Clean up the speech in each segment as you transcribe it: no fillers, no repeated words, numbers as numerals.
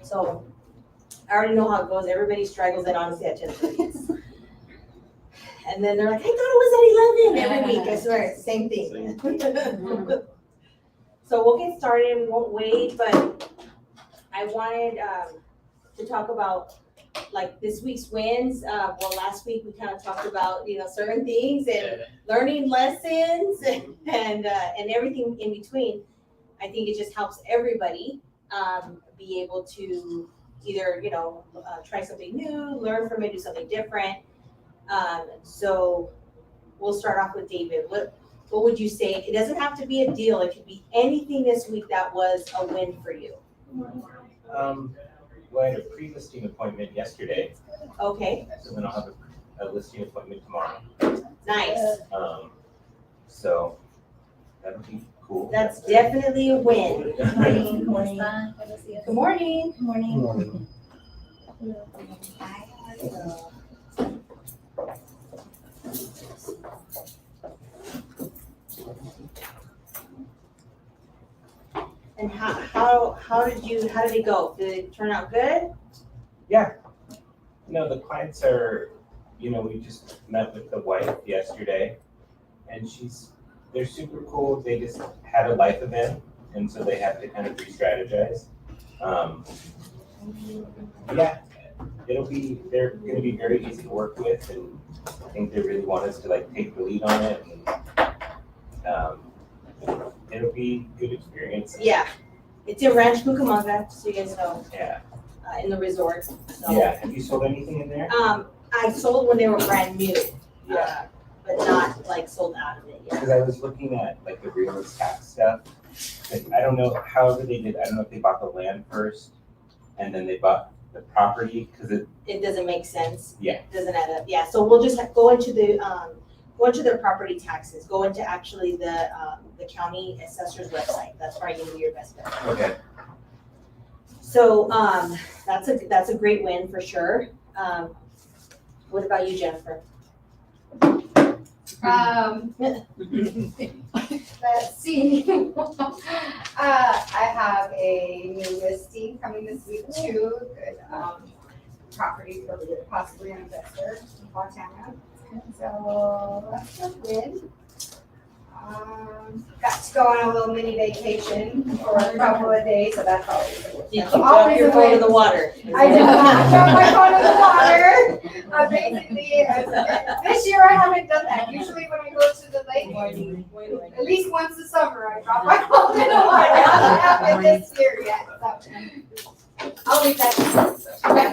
So I already know how it goes. Everybody struggles it honestly at 10:30. And then they're like, I thought it was at 11 every week. I swear, it's the same thing. So we'll get started. We won't wait, but I wanted to talk about like this week's wins. Well, last week we kind of talked about, certain things and learning lessons and everything in between. I think it just helps everybody be able to either, try something new, learn from it, do something different. So we'll start off with David. What would you say? It doesn't have to be a deal. It could be anything this week that was a win for you. Well, I had a pre-listing appointment yesterday, Okay, so then I'll have a listing appointment tomorrow. nice. So that'll be cool. That's definitely a win. Good morning. Good morning. Good morning. And how did it go? Did it turn out good? Yeah. The clients are, we just met with the wife yesterday, and they're super cool. They just had a life event, and so they have to kind of re-strategize. Yeah, they're gonna be very easy to work with, and I think they really want us to take the lead on it, and it'll be a good experience. Yeah. It's in Ranch Cucamonga, so you guys know, Yeah. in the resort. So. Yeah. Have you sold anything in there? I sold when they were brand new. Yeah. But not sold out of it yet. Because I was looking at the real estate stuff. I don't know, however they did, I don't know if they bought the land first and then they bought the property, because It doesn't make sense. Yeah. It doesn't add up. Yeah, so we'll just go into their property taxes, go into actually the county assessor's website. That's probably gonna be your best bet. Okay. So, that's a great win for sure. What about you, Jennifer? Let's see. I have a new listing coming this week too. Good property for possibly an investor in Montana. So that's a win. Got to go on a little mini vacation for a couple of days, so that's always a win. Did you That's drop always your a phone in win. the water? I did not drop my phone in the water. Basically, this year I haven't done that. Usually when I go to the lake, at least once a summer, I drop my phone in the water. It hasn't happened this year yet, so I'll leave that.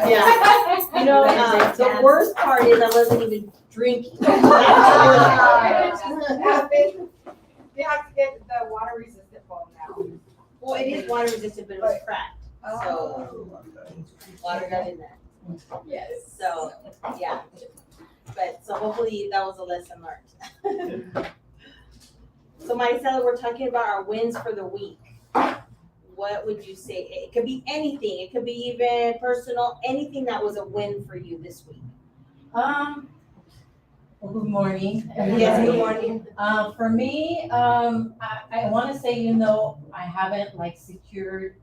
Yeah. The worst part is I wasn't even drinking. You have to get the water resistant phone now. Well, it is water resistant, but it was cracked, so water got in there. Yes. So, yeah. But, so hopefully that was a lesson learned. So Maricela, we're talking about our wins for the week. What would you say? It could be anything. It could be even personal, anything that was a win for you this week. Good morning. Yes, good morning. For me, I want to say, I haven't secured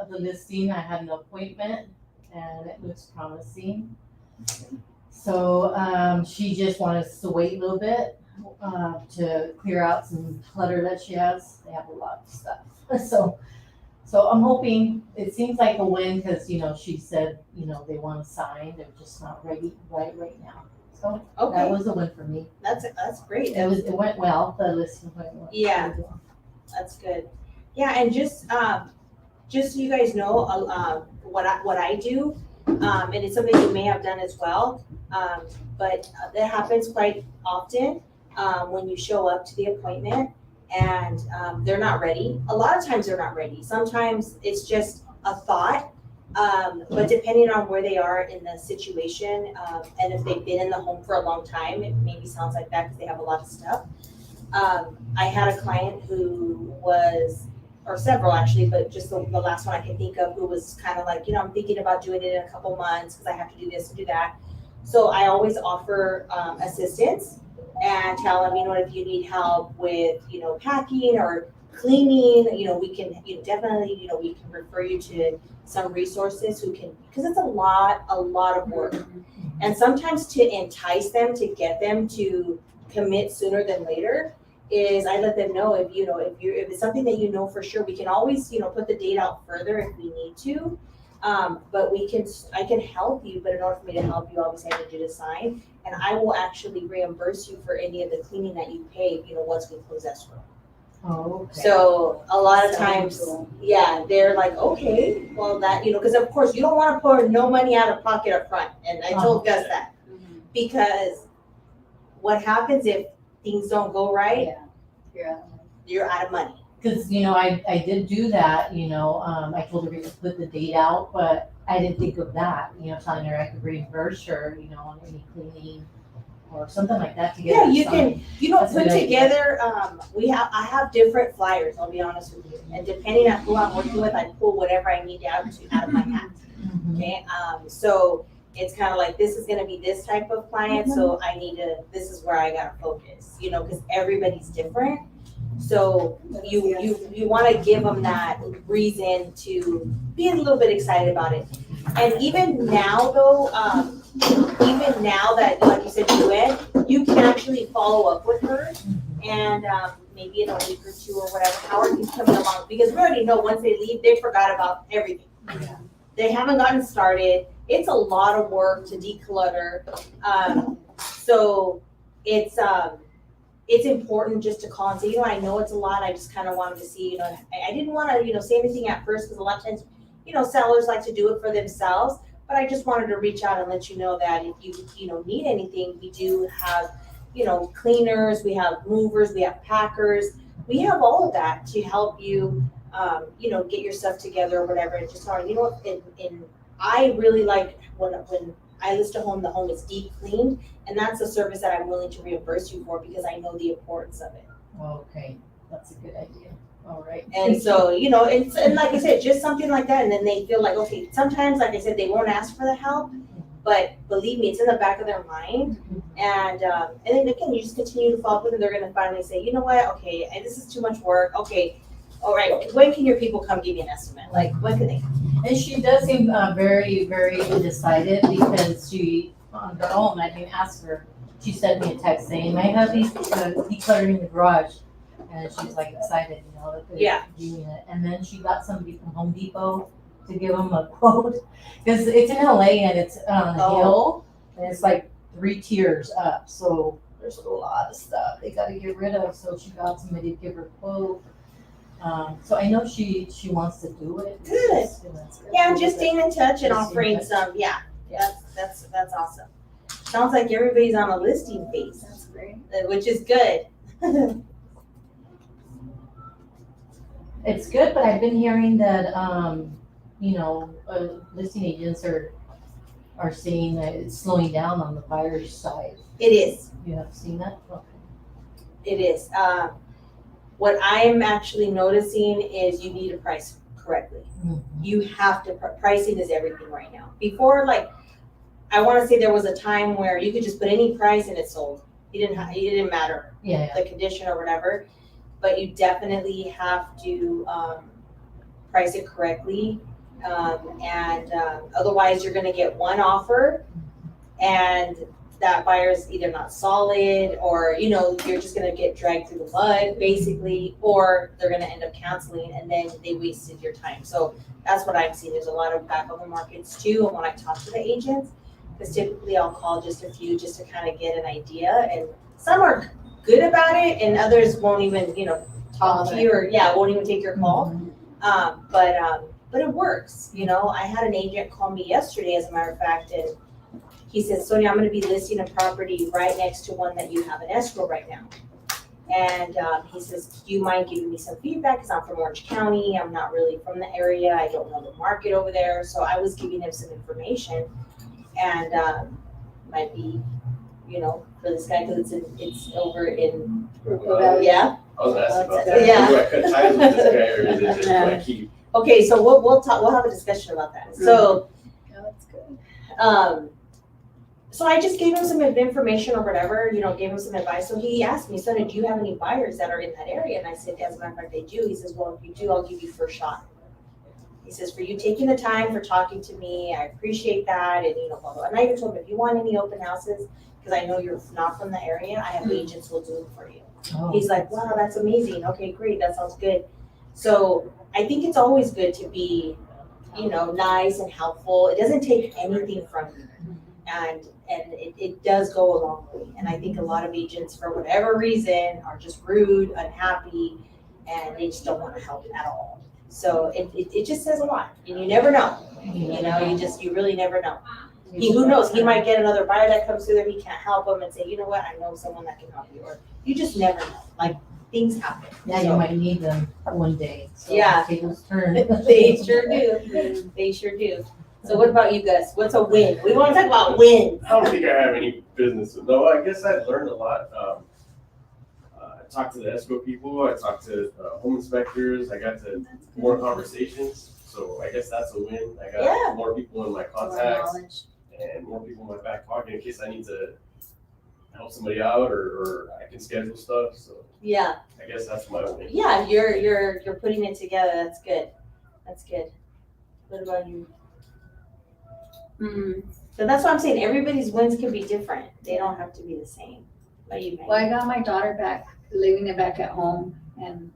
the listing. I had an appointment and it looks promising. So she just wanted us to wait a little bit to clear out some clutter that she has. They have a lot of stuff. So I'm hoping, it seems like a win because, she said, they want to sign. They're just not ready right now. So that Okay, was a win for me. that's great. It went well. The listing went well. Yeah. That's good. Yeah, and just so you guys know, what I do, and it's something you may have done as well, but that happens quite often when you show up to the appointment and they're not ready. A lot of times they're not ready. Sometimes it's just a thought, but depending on where they are in the situation, and if they've been in the home for a long time, it maybe sounds like that because they have a lot of stuff. I had a client who was, or several actually, but just the last one I can think of, who was kind of like, I'm thinking about doing it in a couple months because I have to do this and do that. So I always offer assistance and tell them, if you need help with, packing or cleaning, we can, definitely, we can refer you to some resources who can, because it's a lot of work. And sometimes to entice them, to get them to commit sooner than later, is I let them know if it's something that for sure, we can always, put the date out further if we need to. But I can help you, but in order for me to help you, obviously I need you to sign. And I will actually reimburse you for any of the cleaning that you paid, once we close escrow. Oh, okay. So a lot of times, yeah, they're like, okay, well that, because of course you don't want to pour no money out of pocket up front. And I told Gus that, because what happens if things don't go right? Yeah. You're out of money. Because, I did do that, I told her to put the date out, but I didn't think of that, telling her I could reimburse her, on any cleaning or something like that to get Yeah, her you signed. can, That's a put good idea. together, I have different flyers, I'll be honest with you. And depending on who I'm working with, I pull whatever I need out of my hat. Mhm. Okay, so it's kind of like, this is gonna be this type of client, so this is where I gotta focus, because everybody's different. So you wanna give them that reason to be a little bit excited about it. And even now though, even now that, like you said, you went, you can actually follow up with her and maybe in a week or two or whatever, how are things coming along? Because we already know once they leave, they forgot about everything. Yeah. They haven't gotten started. It's a lot of work to declutter. So it's important just to call and say, I know it's a lot. I just kind of wanted to see, I didn't want to, say anything at first because a lot of times, sellers like to do it for themselves. But I just wanted to reach out and let you know that if you, need anything, we do have, cleaners, we have movers, we have packers, we have all of that to help you, get your stuff together or whatever. And just and I really like when I list a home, the home is deep cleaned, and that's a service that I'm willing to reimburse you for because I know the importance of it. Okay, that's a good idea. All right. And so, and like I said, just something like that, and then they feel like, okay, sometimes, like I said, they won't ask for the help, but believe me, it's in the back of their mind. And then again, you just continue to follow up with them. They're going to finally say, you know what, okay, this is too much work. Okay, all right, when can your people come give me an estimate? Like, when can they come? And she does seem very, very decided because she, on her own, I didn't ask her. She sent me a text saying, my hubby's decluttering the garage. And she's like excited, that they're doing it. And then she got somebody from Home Depot to give them a quote. Because it's in LA and it's on a hill. And it's like 3 tiers up. So there's a lot of stuff they got to get rid of. So she got somebody to give her a quote. So I know she wants to do it. Good. Yeah, just staying in touch and Just offering stay in some. Yeah, that's awesome. Sounds like everybody's on a listing phase. That's great. Which is good. It's good, but I've been hearing that, listing agents are saying that it's slowing down on the buyer's side. It is. You have seen that? Okay. It is. What I'm actually noticing is you need to price correctly. You have to, pricing is everything right now. Before, I want to say there was a time where you could just put any price and it sold. It didn't matter the condition or whatever, but you definitely have to price it correctly. Otherwise you're going to get one offer and that buyer's either not solid or, you're just going to get dragged through the mud basically, or they're going to end up canceling and then they wasted your time. So that's what I'm seeing. There's a lot of back on the markets too. And when I talk to the agents, because typically I'll call just a few just to kind of get an idea, and some are good about it and others won't even, talk to you or won't even take your call. But it works. I had an agent call me yesterday, as a matter of fact, and he said, Sonia, I'm going to be listing a property right next to one that you have in escrow right now. And he says, do you mind giving me some feedback? Because I'm from Orange County. I'm not really from the area. I don't know the market over there. So I was giving him some information, and might be, for this guy, because it's over in yeah. I was asking about that. Yeah. Do I cut ties with this guy, or is it just like keep? Okay, so we'll talk. We'll have a discussion about that. So, Yeah, that's good. So I just gave him some information or whatever, gave him some advice. So he asked me, Sonia, do you have any buyers that are in that area? And I said, as a matter of fact, they do. He says, well, if you do, I'll give you first shot. He says, for you taking the time for talking to me, I appreciate that, and blah, blah. And I even told him, if you want any open houses, because I know you're not from the area, I have agents who will do it for you. Oh. He's like, wow, that's amazing. Okay, great, that sounds good. So I think it's always good to be, nice and helpful. It doesn't take anything from you. And it does go a long way. And I think a lot of agents, for whatever reason, are just rude, unhappy, and they just don't want to help at all. So it just says a lot, and you never know. You really never know. Who knows? He might get another buyer that comes through there. He can't help him and say, you know what? I know someone that can help you. Or you just never know. Like things happen. Yeah, you might need them one day. So Yeah. tables turn. They sure do. They sure do. So what about you guys? What's a win? We want to talk about wins. I don't think I have any business. No, I guess I've learned a lot. I talked to the escrow people. I talked to home inspectors. I got to more conversations. So I guess that's a win. I got more people in my contacts and more people in my back pocket in case I need to help somebody out or I can schedule stuff. So Yeah. I guess that's my win. Yeah, you're putting it together. That's good. That's good. What about you? So that's what I'm saying. Everybody's wins can be different. They don't have to be the same. What do you think? Well, I got my daughter back, living it back at home and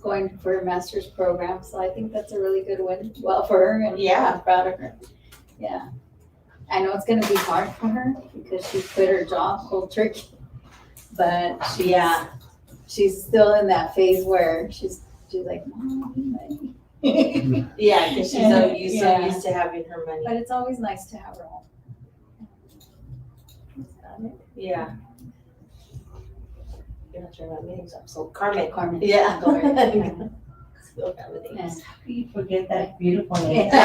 going for a master's program. So I think that's a really good win. Well, for her, and Yeah. I'm proud of her. Yeah. I know it's going to be hard for her because she quit her job cold turkey, but she's still in that phase where she's like, Mom, give me money. Yeah, because she's so used to having her money. But it's always nice to have her home. Yeah. You're not sure about names. So Carmen. Carmen. Yeah. Gloria. Still have the names. How do you forget that beautiful name? I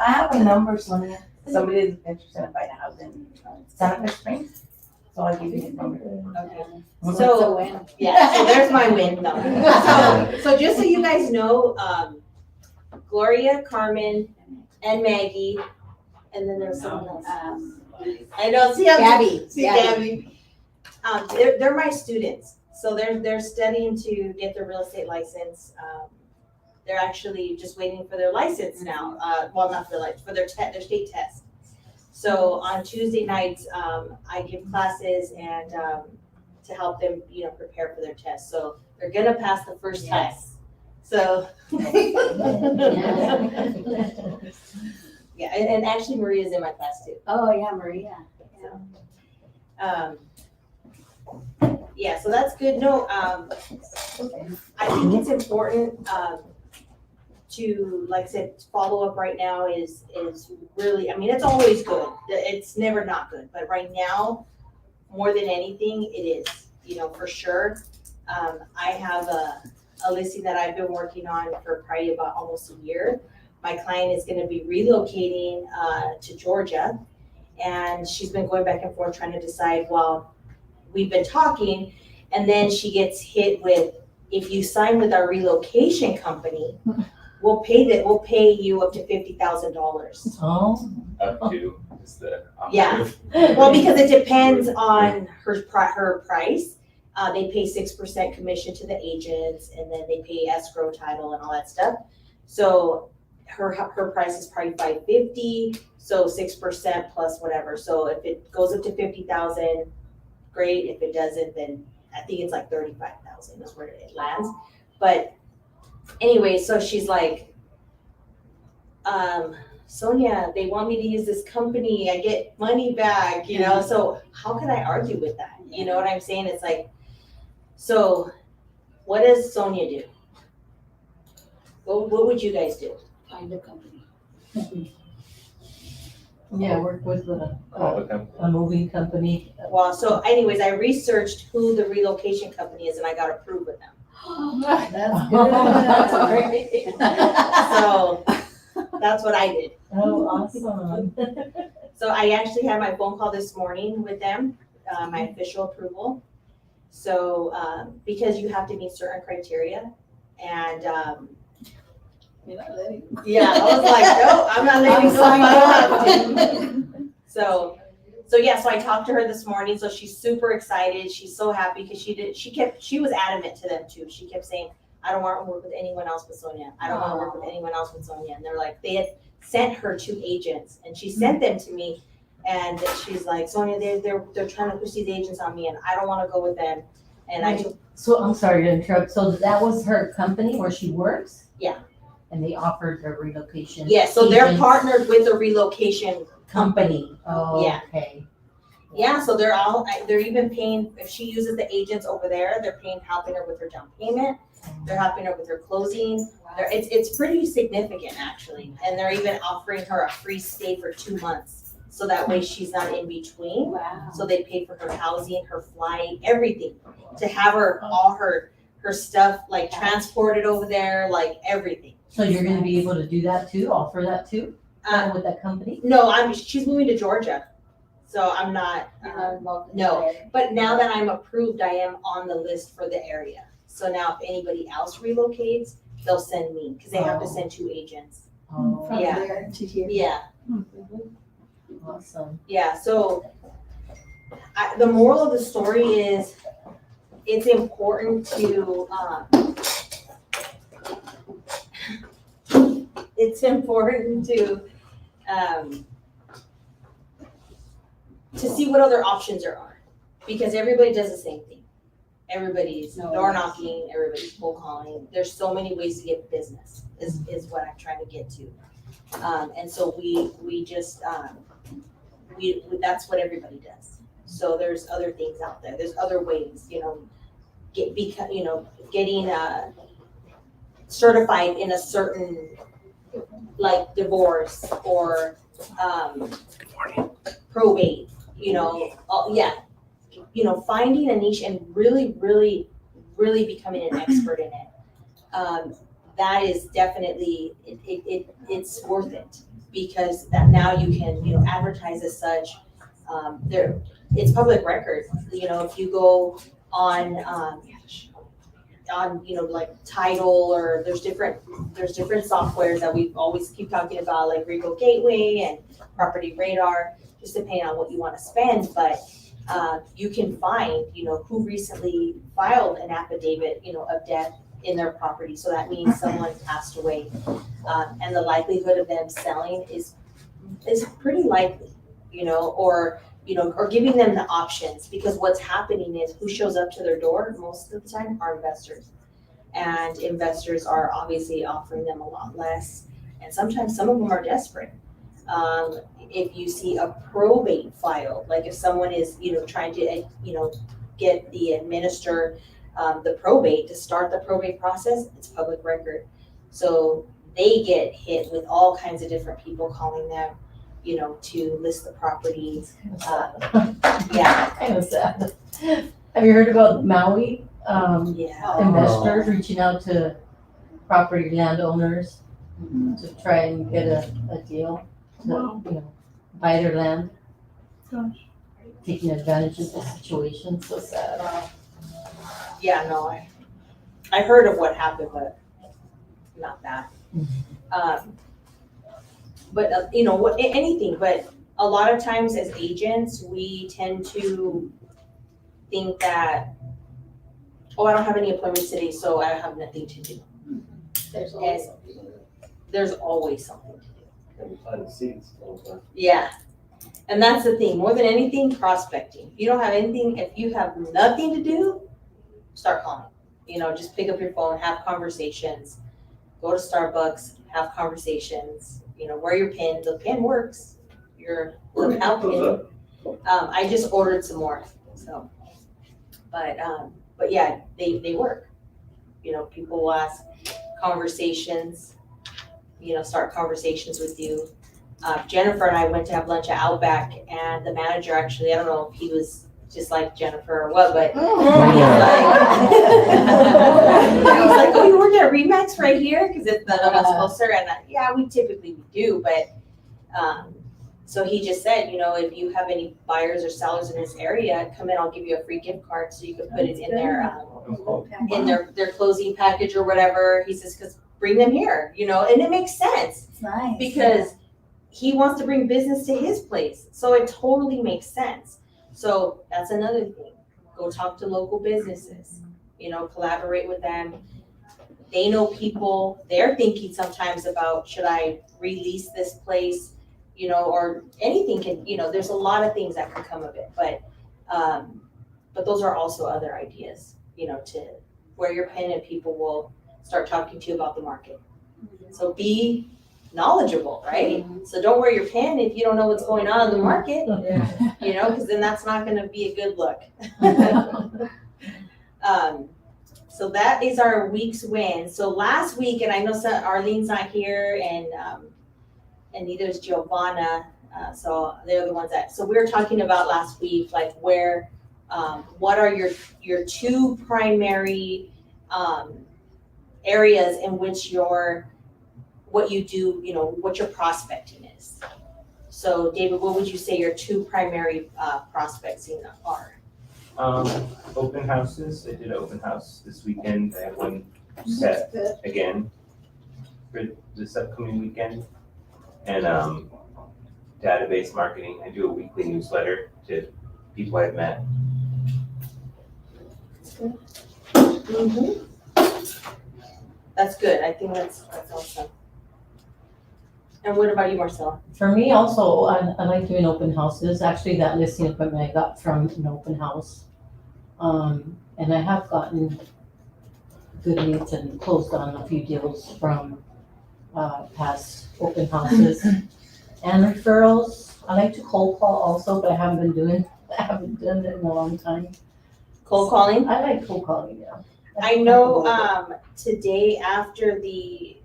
have a number, Sonia. Somebody is interested in buying a house in Santa Fe Springs. So I'll give you his number. Okay. It's So, a win. yeah, so there's my win though. So just so you guys know, Gloria, Carmen, and Maggie, and then there's someone else. I know, see, Gabby. Gabby. They're my students. So they're studying to get their real estate license. They're actually just waiting for their license now. Well, not for for their state test. So on Tuesday nights, I give classes and to help them, prepare for their test. So they're gonna pass the first test. So. Yeah, and actually Maria's in my class too. Oh, yeah, Maria. Yeah, so that's good. No, I think it's important to, like I said, follow up right now is really, it's always good. It's never not good, but right now, more than anything, it is, for sure. I have a listing that I've been working on for probably about almost a year. My client is gonna be relocating to Georgia, and she's been going back and forth trying to decide, well, we've been talking, and then she gets hit with, if you sign with our relocation company, we'll pay you up to $50,000. Oh. Up to is the Yeah. Well, because it depends on her price. They pay 6% commission to the agents, and then they pay escrow, title, and all that stuff. So her price is probably $550. So 6% plus whatever. So if it goes up to 50,000, great. If it doesn't, then I think it's like 35,000 is where it lands. But anyway, so she's like, Sonia, they want me to use this company. I get money back, so how can I argue with that? You know what I'm saying? It's like, so what does Sonia do? What would you guys do? Find a company. Yeah, work with All of them. a moving company. Well, so anyways, I researched who the relocation company is and I got approved with them. That's Sorry. So that's what I did. Oh, awesome. So I actually had my phone call this morning with them, my official approval. So, because you have to meet certain criteria and, You're not letting. Yeah, I was like, no, I'm not letting go if I don't have to. So yeah, so I talked to her this morning, so she's super excited. She's so happy because she was adamant to them too. She kept saying, I don't want to work with anyone else but Sonia. I don't want to work with anyone else but Sonia. And they're like, they had sent her 2 agents and she sent them to me. And she's like, Sonia, they're trying to push these agents on me and I don't want to go with them. And I told, So I'm sorry to interrupt. So that was her company where she works? Yeah. And they offered her relocation? yeah, so they're agents partnered with a relocation company. Oh, Yeah. okay. Yeah, so they're even paying, if she uses the agents over there, they're helping her with her down payment. They're helping her with her closing. It's pretty significant actually. And they're even offering her a free stay for 2 months. So that way she's not in between. Wow. So they pay for her housing, her flight, everything. To have all her stuff like transported over there, like everything. So you're gonna be able to do that too, offer that too, with that company? No, she's moving to Georgia. So I'm not, You're not involved in no. that. but now that I'm approved, I am on the list for the area. So now if anybody else relocates, they'll send me, because they have to send 2 agents. Oh, From Yeah. there to here. Yeah, awesome. yeah, so the moral of the story is, it's important to, see what other options there are, because everybody does the same thing. Everybody's door knocking, everybody's cold calling. There's so many ways to get business is what I'm trying to get to. And so we just, that's what everybody does. So there's other things out there. There's other ways, getting certified in a certain, like divorce or probate, finding a niche and really, really, really becoming an expert in it. That is definitely, it's worth it, because that now you can, advertise as such. It's public record, if you go on, like Title, or there's different softwares that we always keep talking about, like Regal Gateway and Property Radar, just depending on what you want to spend. But you can find, who recently filed an affidavit, of death in their property. So that means someone passed away, and the likelihood of them selling is pretty likely, or giving them the options, because what's happening is who shows up to their door most of the time are investors. And investors are obviously offering them a lot less. And sometimes some of them are desperate. If you see a probate file, like if someone is, trying to, administer the probate, to start the probate process, it's public record. So they get hit with all kinds of different people calling them, to list the property. Yeah. Kind of sad. Have you heard about Maui? Yeah. Investors reaching out to property landowners to try and get a deal to, buy their land. Taking advantage of the situation, so sad. Yeah, no, I heard of what happened, but not that. But anything, but a lot of times as agents, we tend to think that, oh, I don't have any appointments today, so I have nothing to do. There's always something to do. Behind the scenes all the time. Yeah. And that's the thing, more than anything, prospecting. If you don't have anything, if you have nothing to do, start calling. Just pick up your phone, have conversations, go to Starbucks, have conversations, wear your pin. The pin works. Your lapel pin. I just ordered some more. So, but yeah, they work. People will ask conversations, start conversations with you. Jennifer and I went to have lunch at Outback, and the manager actually, I don't know if he was just like Jennifer or what, but he was like, oh, you work at Remax right here? Because it's the one's closer. And yeah, we typically do, but so he just said, if you have any buyers or sellers in this area, come in, I'll give you a free gift card so you can put it in their closing package or whatever. He says, because bring them here, and it makes sense It's nice. because he wants to bring business to his place. So it totally makes sense. So that's another thing. Go talk to local businesses, collaborate with them. They know people, they're thinking sometimes about, should I release this place, or anything can, there's a lot of things that can come of it, but those are also other ideas, to where your pen and people will start talking to you about the market. So be knowledgeable, right? So don't wear your pen if you don't know what's going on in the market, because then that's not gonna be a good look. So that is our week's win. So last week, and I know Arlene's not here, and neither is Giovanna. So they're the ones so we were talking about last week, like where, what are your two primary areas in which what you do, what your prospecting is. So David, what would you say your two primary prospecting are? Open houses. I did an open house this weekend. I have one set again for this upcoming weekend. And database marketing. I do a weekly newsletter to people I've met. Mm-hmm. That's good. I think that's awesome. And what about you, Marcella? For me also, I like doing open houses. Actually, that listing appointment I got from an open house. And I have gotten good leads and closed on a few deals from past open houses. And referrals, I like to cold call also, but I haven't done it in a long time. Cold calling? I like cold calling, yeah. I know today after the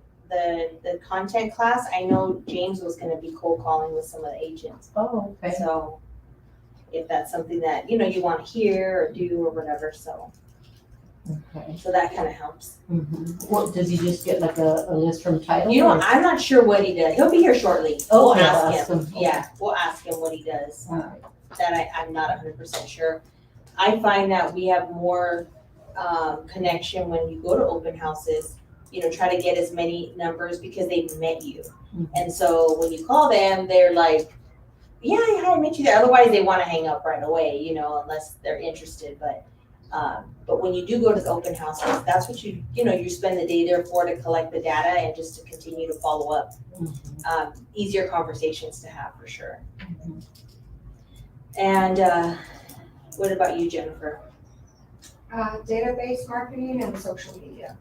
content class, I know James was gonna be cold calling with some of the agents. Oh, okay. So if that's something that, you wanna hear or do or whatever, so Okay. that kinda helps. Mm-hmm. What, does he just get like a list from title? I'm not sure what he does. He'll be here shortly. Oh, We'll okay, ask him. okay. Yeah, we'll ask him what he does. Alright. That I'm not 100% sure. I find that we have more connection when you go to open houses, try to get as many numbers because they've met you. Mhm. And so when you call them, they're like, yeah, I met you there. Otherwise they want to hang up right away, unless they're interested. But when you do go to the open houses, that's what you spend the day there for, to collect the data and just to continue to follow up. Mhm. Easier conversations to have for sure. Mhm. And what about you, Jennifer? Database marketing and social media.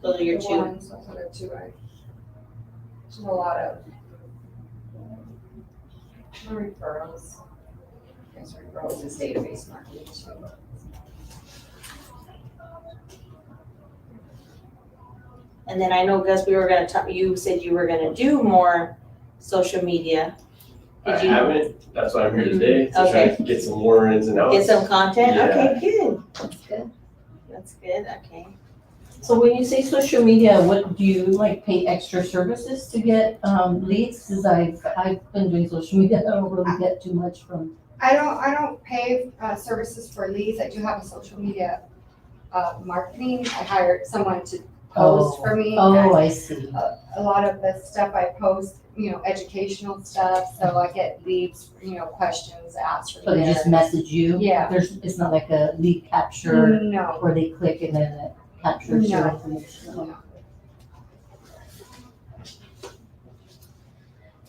Those are your The two. ones, those are the two I do a lot of. Referrals. Yes, referrals is database marketing too. And then I know, Gus, you said you were gonna do more social media. I Did you haven't, that's why I'm here today, to try to get some more ins and outs. get some content? Yeah. Okay, good. That's good. That's good, okay. So when you say social media, what do you like pay extra services to get leads? Cause I've been doing social media, I don't really get too much from. I don't pay services for leads. I do have a social media marketing. I hired someone to post for me. Oh, I see. A lot of the stuff I post, educational stuff, so I get leads, questions asked from So they just there. message you? Yeah. It's not like a lead capture No, where they click and then it captures your No. information. no.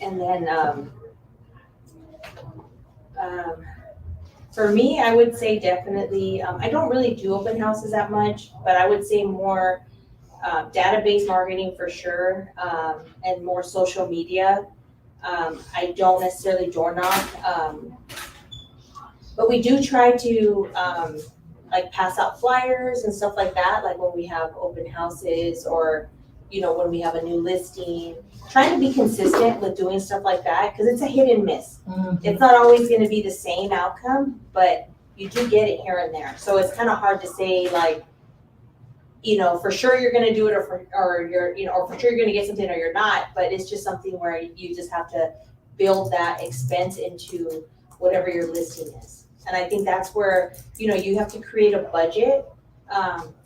And then, for me, I would say definitely, I don't really do open houses that much, but I would say more database marketing for sure, and more social media. I don't necessarily door knock, but we do try to like pass out flyers and stuff like that, like when we have open houses or, when we have a new listing. Trying to be consistent with doing stuff like that, because it's a hit and miss. Mhm. It's not always gonna be the same outcome, but you do get it here and there. So it's kind of hard to say like, for sure you're gonna do it or for sure you're gonna get something or you're not, but it's just something where you just have to build that expense into whatever your listing is. And I think that's where, you have to create a budget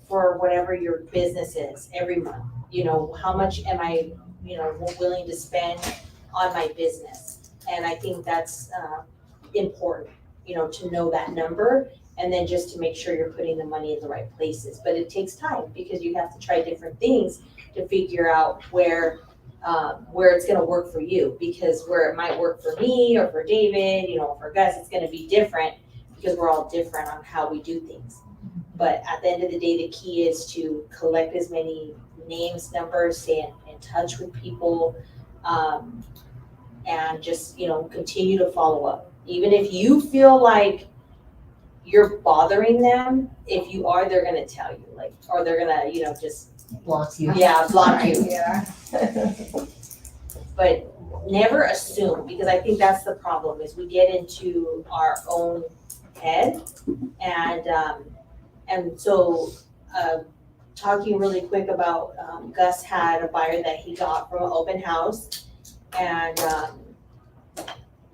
for whatever your business is every month. You know, how much am I, you know, willing to spend on my business? And I think that's important, you know, to know that number, and then just to make sure you're putting the money in the right places. But it takes time because you have to try different things to figure out where it's gonna work for you, because where it might work for me or for David, you know, for Gus, it's gonna be different because we're all different on how we do things. But at the end of the day, the key is to collect as many names, numbers, stay in touch with people, and just, you know, continue to follow up. Even if you feel like you're bothering them, if you are, they're gonna tell you, like, or they're gonna, you know, just, Block you. yeah, block you. Yeah. But never assume, because I think that's the problem, is we get into our own head. And so, talking really quick about, Gus had a buyer that he got from an open house. And,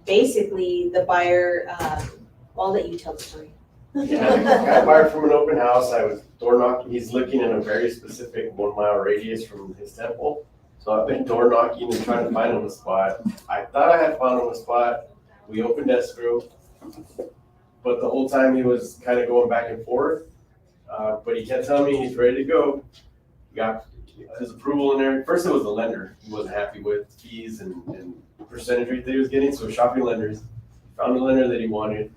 basically the buyer, I'll let you tell the story. Yeah, got fired from an open house. I was door knocking. He's looking in a very specific 1 mile radius from his temple. So I've been door knocking and trying to find him a spot. I thought I had found him a spot. We opened escrow, but the whole time he was kind of going back and forth. But he kept telling me he's ready to go. He got his approval in there. First it was the lender he wasn't happy with fees and percentage rate that he was getting. So shopping lenders, found a lender that he wanted.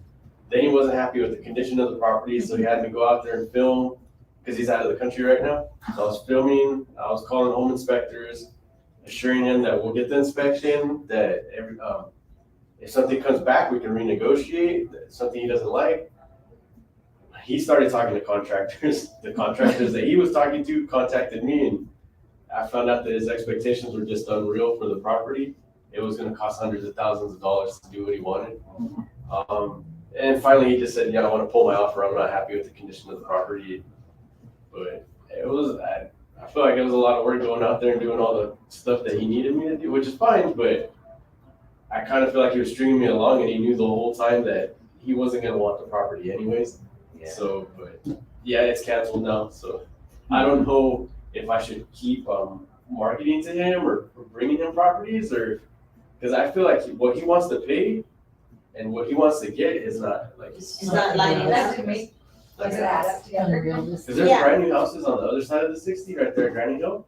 Then he wasn't happy with the condition of the property, so he had me go out there and film, because he's out of the country right now. So I was filming, I was calling home inspectors, assuring him that we'll get the inspection, that if something comes back, we can renegotiate, something he doesn't like. He started talking to contractors. The contractors that he was talking to contacted me, and I found out that his expectations were just unreal for the property. It was gonna cost hundreds of thousands of dollars to do what he wanted. And finally, he just said, yeah, I want to pull my offer. I'm not happy with the condition of the property. But it was, I feel like it was a lot of work going out there and doing all the stuff that he needed me to do, which is fine. But I kind of feel like he was stringing me along, and he knew the whole time that he wasn't going to want the property anyways. Yeah. So, but yeah, it's canceled now. So I don't know if I should keep marketing to him or bringing him properties, or because I feel like what he wants to pay and what he wants to get is not like. It's not lining up. Make that up together. Unrealistic. Because there's Yeah. brand new houses on the other side of the 60 right there at Granny Hill.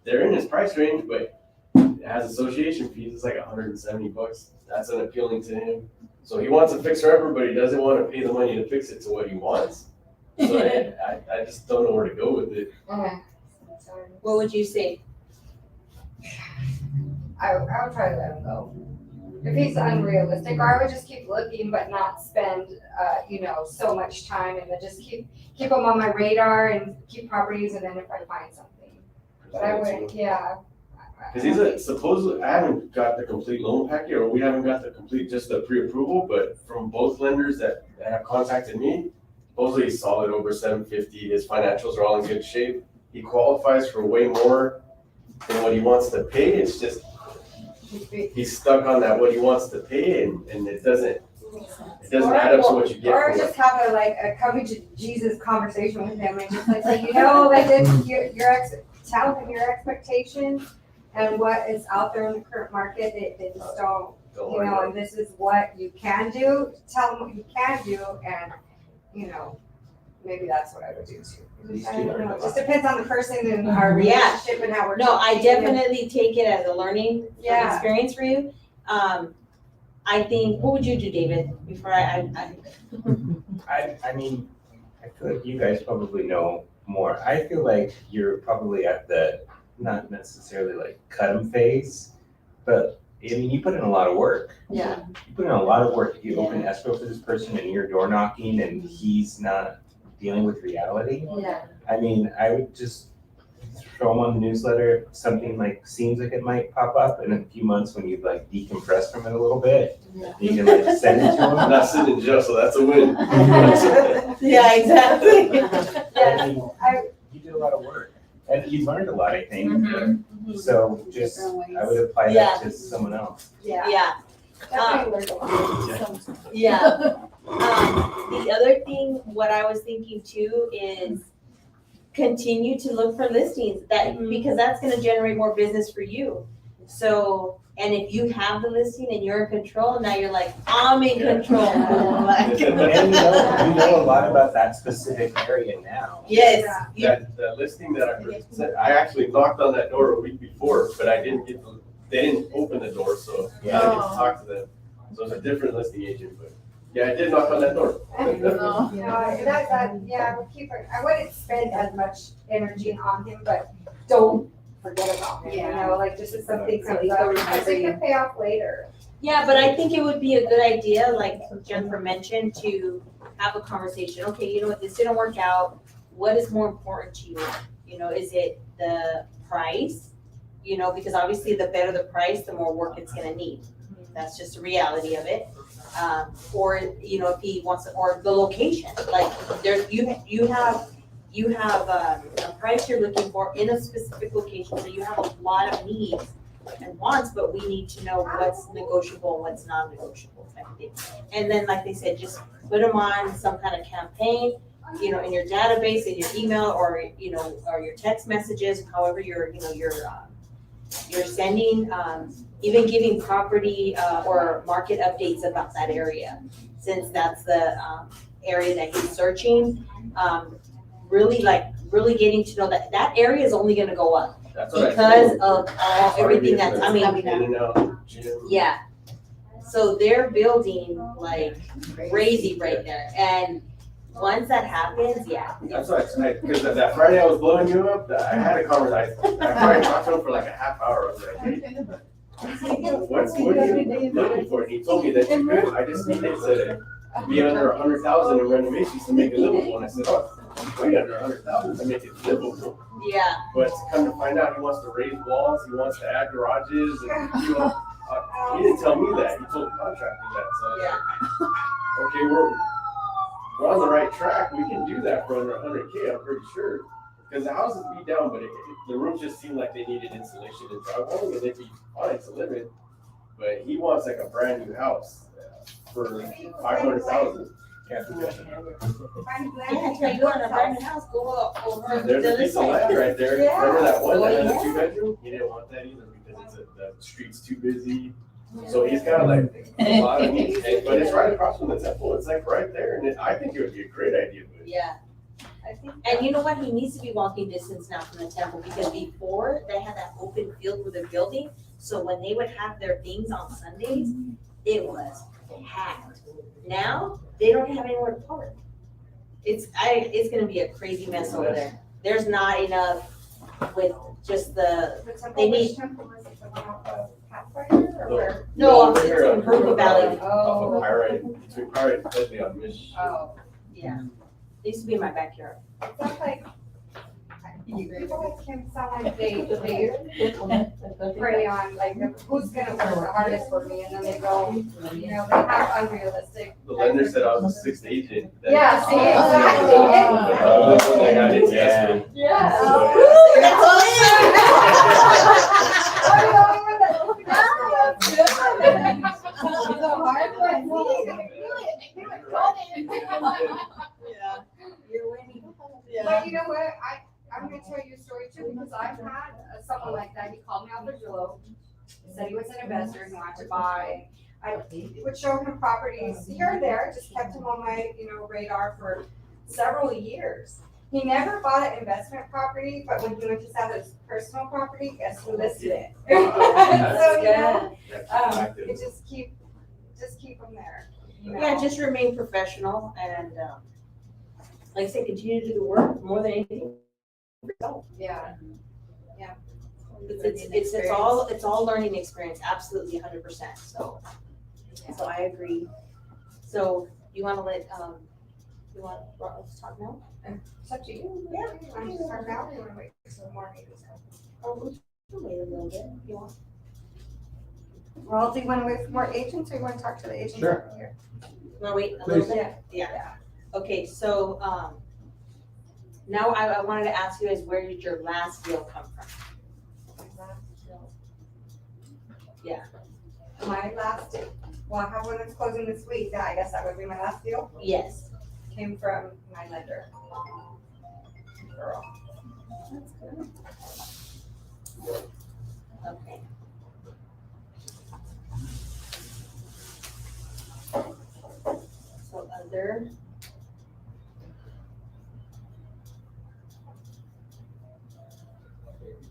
They're in his price range, but it has association fees. It's like $170. That's unappealing to him. So he wants a fixer-upper, but he doesn't want to pay the money to fix it to what he wants. So I just don't know where to go with it. What would you say? I would try to let him go. If he's unrealistic, or I would just keep looking, but not spend, so much time, and then just keep him on my radar and keep properties, and then if I find something. But I would, yeah. Because supposedly, I haven't got the complete loan packet, or we haven't got the complete, just the pre-approval, but from both lenders that have contacted me, supposedly he's solid over 750, his financials are all in good shape. He qualifies for way more than what he wants to pay. It's just, he's stuck on that, what he wants to pay, and it doesn't add up to what you get Or for it. just have a coming to Jesus conversation with him, and just like say, like this, tell him your expectations and what is out there in the current market. They just don't, and this is what you can do. Tell them what you can do, and maybe that's what I would do too. I don't know. It just depends on the person and our Yeah. relationship and how we're. No, I treating them. definitely take it as a learning Yeah. experience for you. I think, what would you do, David, before I mean, I feel like you guys probably know more. I feel like you're probably at the, not necessarily like cut 'em phase, but I mean, you put in a lot of work. Yeah. You put in a lot of work. You open escrow for this person and you're door knocking and he's not dealing with reality. Yeah. I mean, I would just throw them on the newsletter. Something like seems like it might pop up in a few months when you've like decompressed from it a little bit. Yeah. You can like send it to them. I'm not sitting in jail, so that's a win. Yeah, exactly. I mean, you did a lot of work and you learned a lot, I think. So just, I would apply that to someone else. Yeah, Definitely learned a lot. yeah. The other thing, what I was thinking too is, continue to look for listings because that's gonna generate more business for you. So, and if you have the listing and you're in control, now you're like, I'm in control. Like- And you know a lot about that specific area now. Yes. The listing that I actually knocked on that door a week before, but I didn't they didn't open the door, so I didn't get to talk to them. So it was a different listing agent, but yeah, I did knock on that door. Yeah, we'll keep it, I wouldn't spend as much energy on him, but don't forget about him, you know, like just as something comes up, because it can pay off later. Yeah, but I think it would be a good idea, like Jennifer mentioned, to have a conversation. Okay, you know what, this didn't work out. What is more important to you? You know, is it the price? You know, because obviously the better the price, the more work it's gonna need. That's just the reality of it. Or, you know, if he wants, or the location, like there, you have a price you're looking for in a specific location, so you have a lot of needs and wants, but we need to know what's negotiable and what's non-negotiable type of thing. And then, like they said, just put them on some kind of campaign, you know, in your database, in your email, or, you know, or your text messages, however you're sending, even giving property, or market updates about that area, since that's the, area that he's searching. Really getting to know that area is only gonna go up That's what I because told of everything that's, I mean, In and out, gym. yeah. So they're building like crazy right there, and once that happens, yeah. That's what because that Friday I was blowing you up, I had a conversation. I probably talked to him for like a half hour. I was like, hey, what are you looking for? And he told me that you could. I just needed to be under 100,000 in renovations to make it livable. And I said, oh, way under 100,000 to make it livable. Yeah. But to come to find out, he wants to raise walls, he wants to add garages, and he didn't tell me that. He told the contractor that. So I was like, okay, we're on the right track. We can do that for under 100K. I'm pretty sure. Because the house is beat down, but the rooms just seemed like they needed insulation and drywall, and they'd be fine to live in. But he wants like a brand new house for 500,000. Yeah. Yeah, you want a brand new house, go over. There's a piece of land right there. Yeah. Remember that one that Oh, has a 2-bedroom? He didn't want that either because the street's too busy. So he's got like a lot of needs, but it's right across from the temple. It's like right there, and I think it would be a great idea. But Yeah. And you know what? He needs to be walking distance now from the temple, because before they had that open field where they're building. So when they would have their things on Sundays, it was packed. Now they don't have anywhere to park. It's gonna be a crazy mess over there. There's not enough with just the, They need- Which temple was it, the one off of Pathfinder, or where? no, over it's here in Purple Valley. off of Pyrite, between Pyrite and Bentley on Mish. Oh, Yeah. It used to be in my backyard. it sounds like, people always can sound like they prey on, like, who's gonna work the hardest for me, and then they go, you know, they have unrealistic. The lender said I was a 6th agent. Yeah, see, exactly. That's when I got into escrow. You're winning. But you know what, I'm gonna tell you a story too, because I've had someone like that. He called me out the blue, said he was an investor and wanted to buy. I would show him properties here and there, just kept him on my, radar for several years. He never bought an investment property, but when he went to sell his personal property, guess who listed it? So, you just keep them there. Yeah, just remain professional and, like I said, continue to do the work more than anything. Yeah. It's all learning experience, absolutely 100%, so I agree. So you wanna let, you want us to talk now? It's up to you. Yeah. I'm just starting out, you wanna wait for some more meetings? Or we can wait a little bit if you want. Well, do you wanna wait for more agents, or you wanna talk to the agents Sure. over here? Wanna wait a little Please. bit? Yeah. Okay, so, now I wanted to ask you guys, where did your last deal come from? Yeah. My last deal, well, I have one that's closing this week, I guess that would be my last deal, Yes. came from my lender. Girl. That's good. Okay. So other.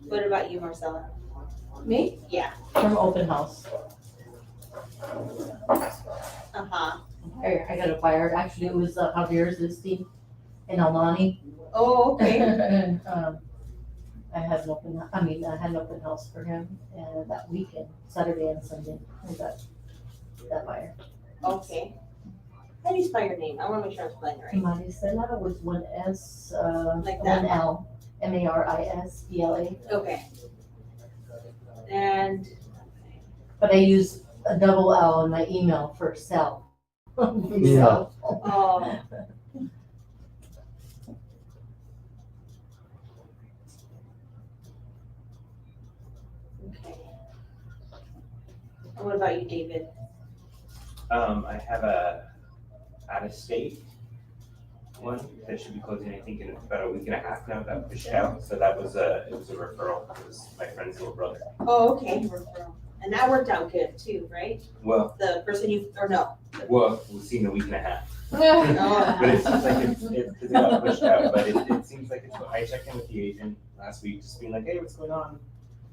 What about you, Marcella? Me? Yeah. From open house. Uh-huh. I got a buyer, actually it was Javier's listing in Alani. Oh, okay. And, I had an open house for him, and that weekend, Saturday and Sunday, I got that buyer. Okay. How do you spell your name? I wanna make sure I'm spelling it right. Maricela with one S, Like that? one L, Marisbla. Okay. And, But I use a double L in my email for sell. Yeah. oh. Okay. And what about you, David? I have a out-of-state one that should be closing, I think, in about a week and a half now, got pushed out. So it was a referral. It was my friend's little brother. Oh, okay. And that worked out good too, right? Well, The person no. we'll see in a week and a half. Oh. But it seems like it's because it got pushed out, but it seems like I checked in with the agent last week, just being like, hey, what's going on?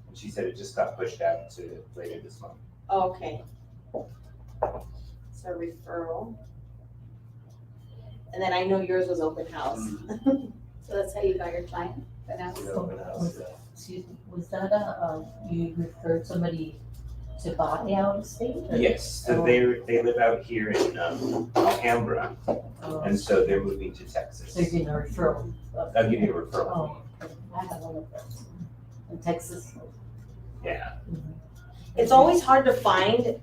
And she said it just got pushed out to later this month. Okay. So referral. And then I know yours was open house. So that's how you got your client, but now. Excuse me, was that you referred somebody to buy out of state? or- Yes, so they live out here in Alhambra, Oh, and so they're moving to Texas. So you're getting a referral. I'll give you a referral. Oh, I have one of those in Texas. Yeah. It's always hard to find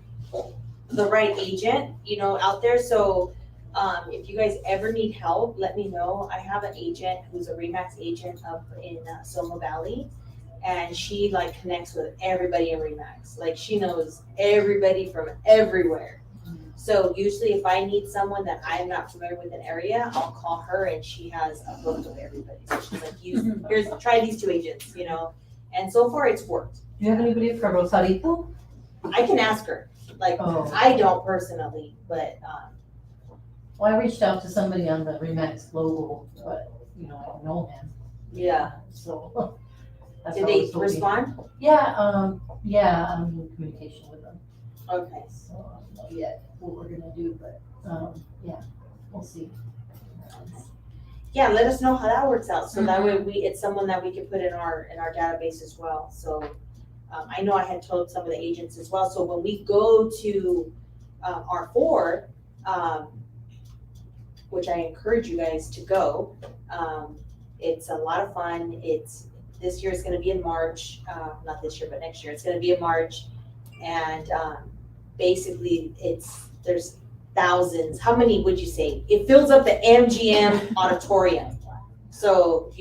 the right agent, out there. So if you guys ever need help, let me know. I have an agent who's a Remax agent up in Soma Valley. And she like connects with everybody in Remax. Like she knows everybody from everywhere. So usually if I need someone that I'm not familiar with an area, I'll call her and she has a book of everybody. So she's like, try these two agents, And so far it's worked. Do you have anybody from Rosarito? I can ask her. Like Oh. I don't personally, but Well, I reached out to somebody on the Remax Global, but, I don't know him. yeah. So. that's Did what I they was hoping. respond? Yeah, I'm in communication with them. Okay. So I don't know yet what we're gonna do, but, yeah, we'll see. Yeah, let us know how that works out. So that way it's someone that we can put in our database as well. So I know I had told some of the agents as well. So when we go to R4, which I encourage you guys to go, it's a lot of fun. This year is going to be in March, not this year, but next year. It's going to be in March. And basically there's thousands. How many would you say? It fills up the MGM auditorium. So,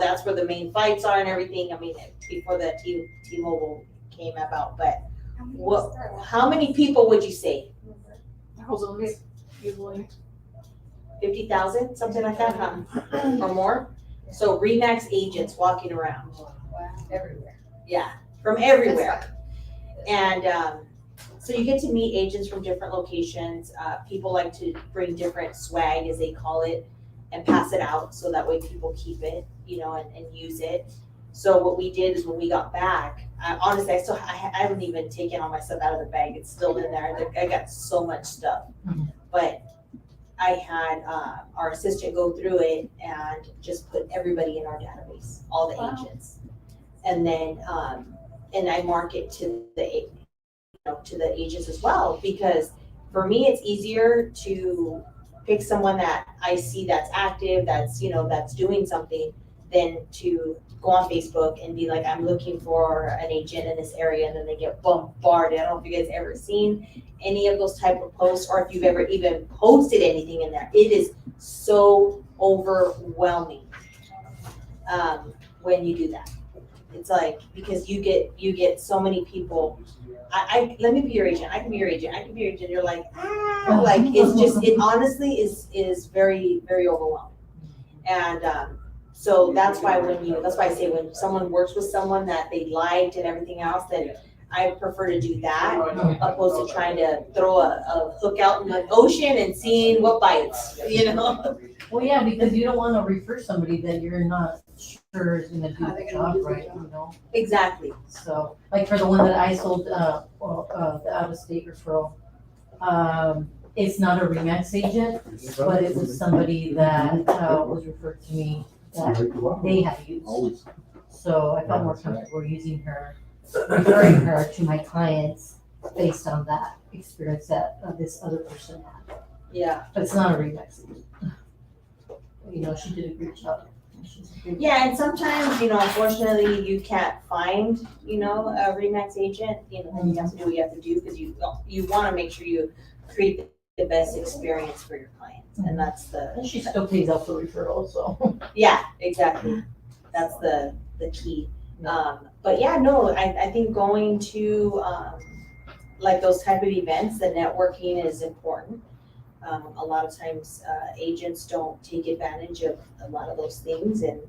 that's where the main fights are and everything. I mean, before the T-Mobile came about, but how many people would you say? Thousands, usually. 50,000, something like that, huh? Or more? So Remax agents walking around. Wow, everywhere. Yeah, from everywhere. And so you get to meet agents from different locations. People like to bring different swag, as they call it, and pass it out so that way people keep it, and use it. So what we did is when we got back, honestly, I haven't even taken all my stuff out of the bag. It's still in there. I got so much stuff. But I had our assistant go through it and just put everybody in our database, all the agents. And then, and I mark it to the agents as well, because for me, it's easier to pick someone that I see that's active, that's doing something, than to go on Facebook and be like, I'm looking for an agent in this area, and then they get bombarded. I don't know if you guys ever seen any of those type of posts, or if you've ever even posted anything in there. It is so overwhelming when you do that. It's like, because you get so many people. Let me be your agent. I can be your agent. I can be your agent. You're like, it honestly is very, very overwhelming. And So that's why I say when someone works with someone that they liked and everything else, then I prefer to do that opposed to trying to throw a hook out in the ocean and seeing what bites, you know? Well, yeah, because you don't wanna refer somebody that you're not sure is gonna do the job right, you know? Exactly. So, like for the one that I sold, the out-of-state referral, it's not a Remax agent, but it was somebody that, was referred to me that they had used. So I felt more comfortable using her, referring her to my clients based on that experience that this other person had. Yeah. But it's not a Remax agent. You know, she did a great job. Yeah, and sometimes, unfortunately, you can't find, a Remax agent, then you have to do what you have to do, because you wanna make sure you create the best experience for your clients, and that's the. And she still pays out for referrals, so. Yeah, exactly, that's the key. But yeah, no, I think going to, like those type of events, the networking is important. A lot of times, agents don't take advantage of a lot of those things, and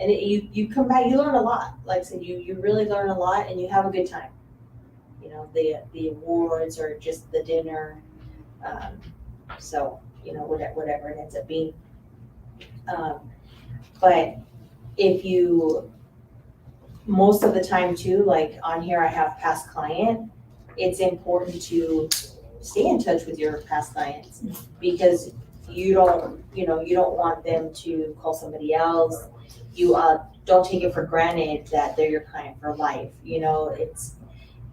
you come back, you learn a lot. Like I said, you really learn a lot, and you have a good time. The awards or just the dinner, so whatever it ends up being. But if you, most of the time too, like on here, I have past client. It's important to stay in touch with your past clients, because you don't want them to call somebody else. You don't take it for granted that they're your client for life.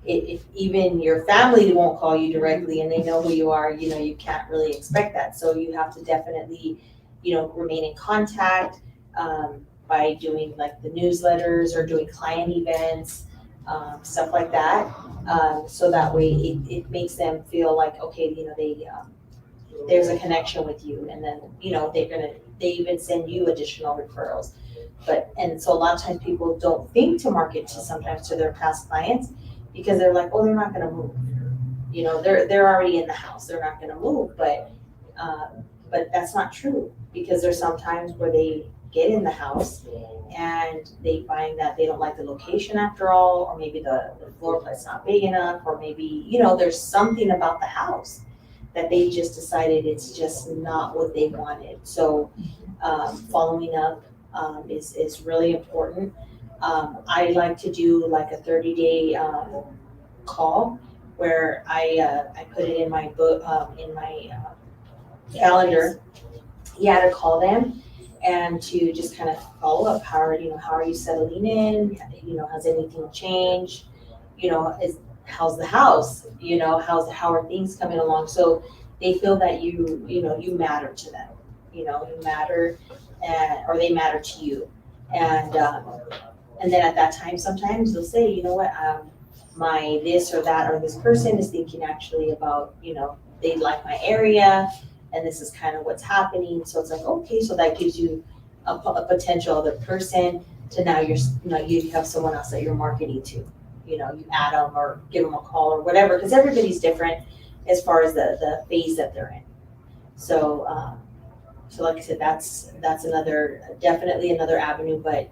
If even your family won't call you directly and they know who you are, you can't really expect that. So you have to definitely, remain in contact by doing like the newsletters or doing client events, stuff like that. So that way it makes them feel like, okay, there's a connection with you, and then, they even send you additional referrals. And so a lot of times people don't think to market sometimes to their past clients, because they're like, oh, they're not gonna move. They're already in the house, they're not gonna move, but that's not true, because there's some times where they get in the house and they find that they don't like the location after all, or maybe the floor plan's not big enough, or maybe, there's something about the house that they just decided it's just not what they wanted. So following up is really important. I like to do like a 30-day call where I put it in my book, in my calendar, to call them and to just kind of follow up. How are you settling in? Has anything changed? How's the house? How are things coming along? So they feel that you matter to them. You matter, or they matter to you. And then at that time, sometimes they'll say, you know what, my this or that or this person is thinking actually about, they like my area, and this is kind of what's happening. So it's like, okay, so that gives you a potential other person to now you have someone else that you're marketing to. You add them or give them a call or whatever, because everybody's different as far as the phase that they're in. So, like I said, that's definitely another avenue, but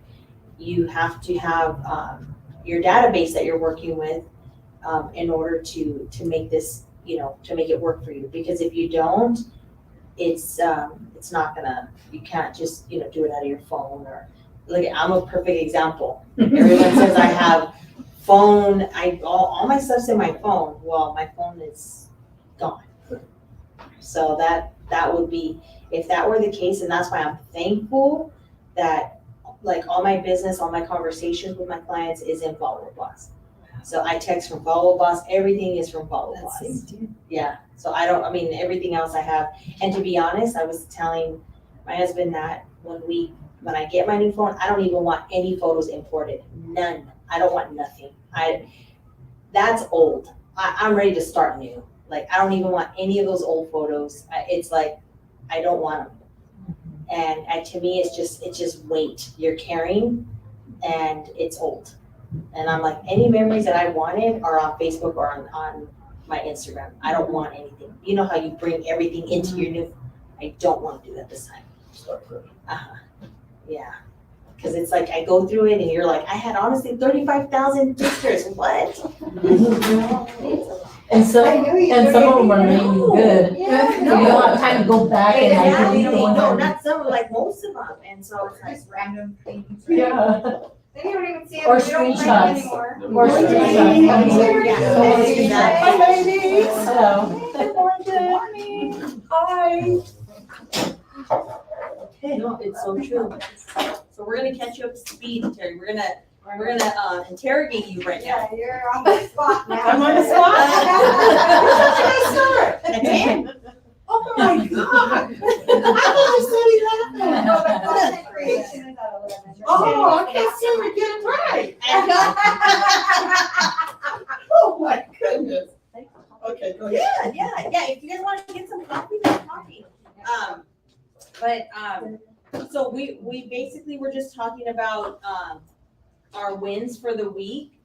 you have to have your database that you're working with in order to make this, to make it work for you. Because if you don't, it's not gonna. You can't just do it out of your phone. Or look, I'm a perfect example. Everyone says I have phone. All my stuff's in my phone. Well, my phone is gone. So that would be, if that were the case, and that's why I'm thankful that like all my business, all my conversations with my clients is in Follow Boss. So I text from Follow Boss, everything is from Follow Boss. Yeah, so everything else I have. And to be honest, I was telling my husband that when I get my new phone, I don't even want any photos imported, none. I don't want nothing. That's old. I'm ready to start new. Like, I don't even want any of those old photos. It's like, I don't want them. And to me, it's just weight you're carrying, and it's old. And I'm like, any memories that I wanted are on Facebook or on my Instagram. I don't want anything. You know how you bring everything into your new, I don't want to do that this time. Start fresh. Yeah. Cause it's like, I go through it and you're like, I had honestly 35,000 pictures, what? And some, I knew you and were some of them gonna are be maybe No. good. Yeah, So you don't have time to go back and like Yeah, delete the one. no, not some, like most of them, and so it's like, Just random things. Yeah. Then you don't even see it. Or We don't print screenshots. anymore. Or screenshots. Yeah. Hi, ladies. Hello. Good morning. Hi. no, it's so true. So we're gonna catch you up to speed, Terry, we're gonna interrogate you right now. Yeah, you're on the spot now. I'm on the spot? At 10. Oh my God. I thought you said 11. No, but content creation is at 11. Oh, I can't see we get it right. Oh my goodness. Okay, go ahead. Yeah, if you guys wanna get some coffee, get coffee. So we basically were just talking about, our wins for the week.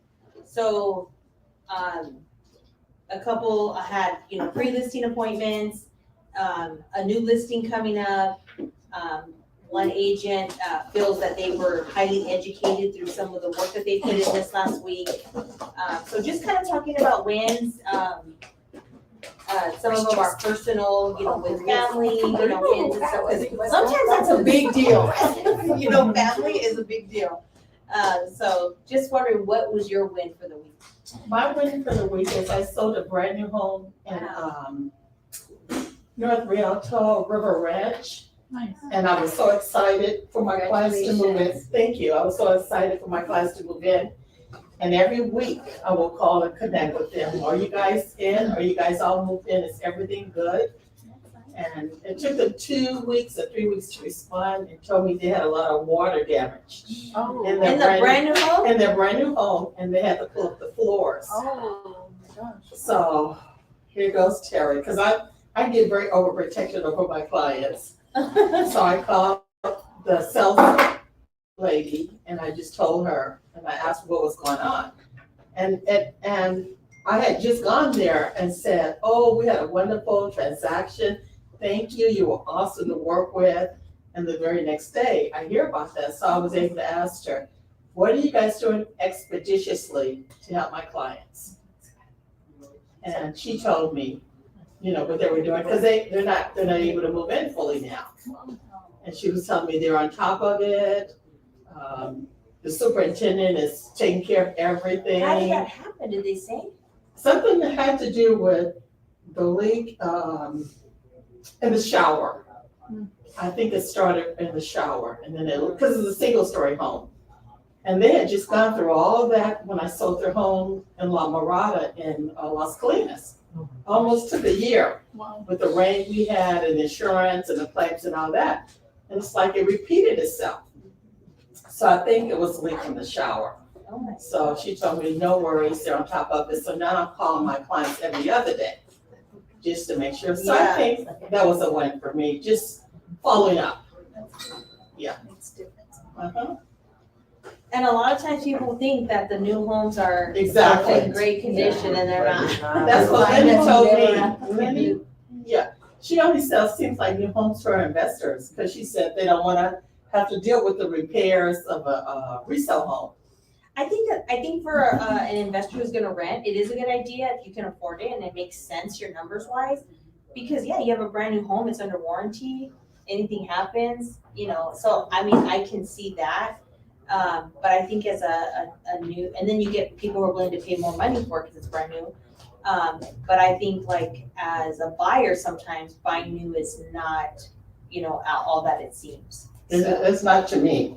So, a couple had, pre-listing appointments, a new listing coming up. One agent, feels that they were highly educated through some of the work that they put in this last week. So just kind of talking about wins, some of them are personal, with family, wins and stuff. 'Cause sometimes that's a big deal. Family is a big deal. So just wondering, what was your win for the week? My win for the week is I sold a brand new home in North Rialto River Ranch. Nice. And I was so excited for my clients to move in. Thank you. I was so excited for my clients to move in. And every week I will call and connect with them. Are you guys in? Are you guys all moved in? Is everything good? And it took them 2 weeks or 3 weeks to respond and told me they had a lot of water damage. Oh. In In the brand new home? in their brand new home, and they had to pull up the floors. Oh, my gosh. So here goes Terry, because I get very overprotective over my clients. So I called the sales lady and I just told her and I asked her what was going on. And I had just gone there and said, oh, we had a wonderful transaction. Thank you. You were awesome to work with. And the very next day I hear about that. So I was able to ask her, what are you guys doing expeditiously to help my clients? And she told me, what they were doing, because they're not able to move in fully now. And she was telling me they're on top of it. The superintendent is taking care of everything. How did that happen? Did they say? Something that had to do with the leak in the shower. I think it started in the shower, and then because it's a single-story home. And they had just gone through all that when I sold their home in La Mirada in Las Colinas. Almost took a year with the rain we had and insurance and the claims and all that. And it's like it repeated itself. So I think it was a leak in the shower. Oh my. So she told me, no worries, they're on top of it. So now I'm calling my clients every other day just to make sure. So I Yeah. think that was a win for me, just following up. It's different. Uh-huh. And a lot of times people think that the new homes are Exactly. in great condition and they're not. That's what Lenny told me. Lenny, yeah, she only seems like new homes for investors, because she said they don't wanna have to deal with the repairs of a resale home. I think for an investor who's gonna rent, it is a good idea if you can afford it and it makes sense your numbers wise. Because you have a brand new home, it's under warranty, anything happens, so I mean, I can see that. But I think as a new, and then you get people who are willing to pay more money for it because it's brand new. But I think like as a buyer, sometimes buying new is not, all that it seems. It's not to me.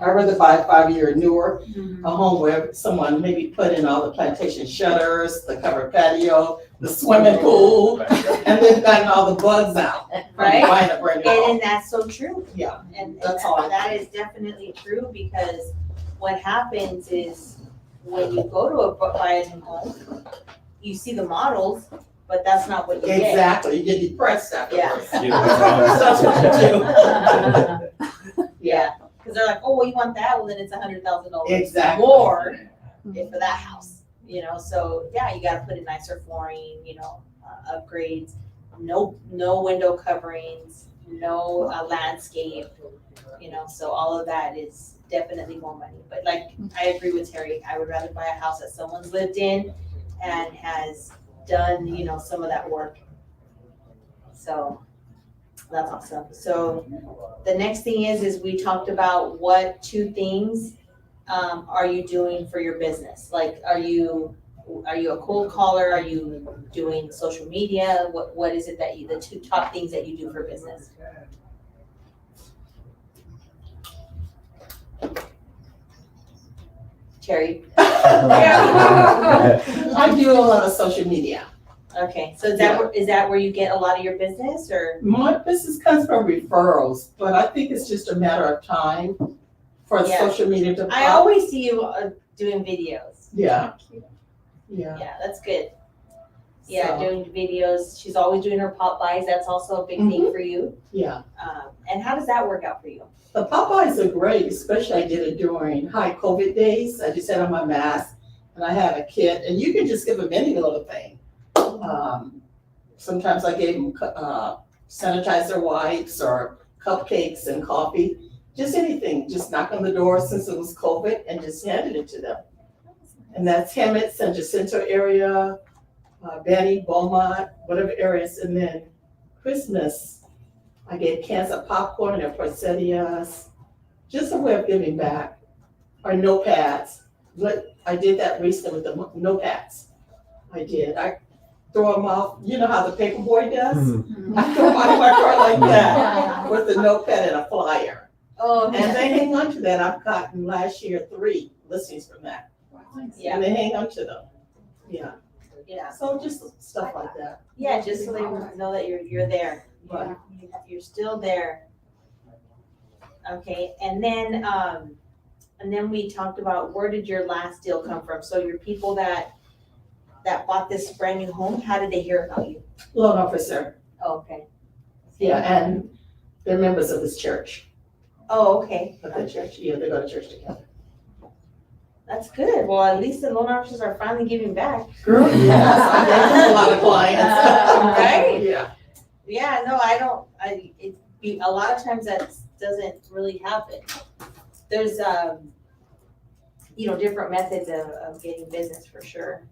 I'd rather buy a 5-year newer, a home where someone maybe put in all the plantation shutters, the covered patio, the swimming pool, and they've gotten all the bugs out. Right. Buying a brand new home. And that's so true. Yeah, And that's all. that is definitely true, because what happens is when you go to buy a new home, you see the models, but that's not what you get. Exactly, you get depressed afterwards. Yeah. That's what you do. Yeah, because they're like, oh, well, you want that? Well, then it's $100,000 Exactly. more for that house, So yeah, you got to put in nicer flooring, upgrades, no window coverings, no landscape, So all of that is definitely more money. But like, I agree with Terry, I would rather buy a house that someone's lived in and has done, you know, some of that work. So that's awesome. So the next thing is we talked about what 2 things are you doing for your business? Like, are you a cold caller? Are you doing social media? What is it that the 2 top things that you do for business? Terry? I do a lot of social media. Okay, so is that where you get a lot of your business, or? My business comes from referrals, but I think it's just a matter of time for Yeah. social media to I pop. always see you doing videos. Yeah. Yeah. Yeah, that's good. Yeah, So, doing videos. She's always doing her pop buys. That's also a big thing for you. yeah. And how does that work out for you? The Popeyes are great, especially I did it during high COVID days. I just had on my mask and I had a kit, and you can just give them any little thing. Sometimes I gave them sanitizer wipes or cupcakes and coffee, just anything. Just knock on the door since it was COVID and just handed it to them. And that's Hemet, San Jacinto area, Betty, Beaumont, whatever areas. And then Christmas, I gave cans of popcorn and poinsettias, just a way of giving back. Or notepads. I did that recently with the notepads. I did. I throw them off. You know how the paper boy does? I throw them out of my car like that with a notepad and a flyer. Oh, And they hang on to that. I've gotten last year 3 listings from that. yeah, And they hang on to them. Yeah. yeah, So just stuff like that. yeah. Just so they know that you're there. Right. You're still there. Okay, and then we talked about where did your last deal come from? So your people that bought this brand new home, how did they hear about you? Loan officer. Oh, okay. Yeah, and they're members of this church. Oh, okay. Of the church. Yeah, they go to church together. That's good. Well, at least the loan officers are finally giving back. Girl, yes, I get a lot of clients. Right? Yeah. Yeah, no, a lot of times that doesn't really happen. There's, different methods of getting business for sure.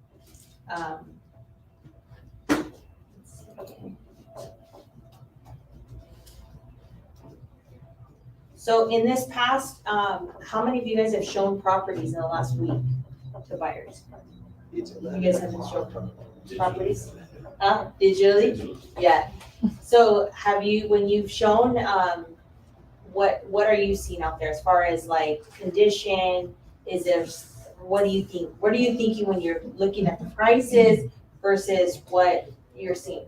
So in this past, how many of you guys have shown properties in the last week to buyers? You guys haven't shown properties? Digitally? Yeah. So when you've shown, what are you seeing out there as far as like condition? What do you think? What are you thinking when you're looking at the prices versus what you're seeing?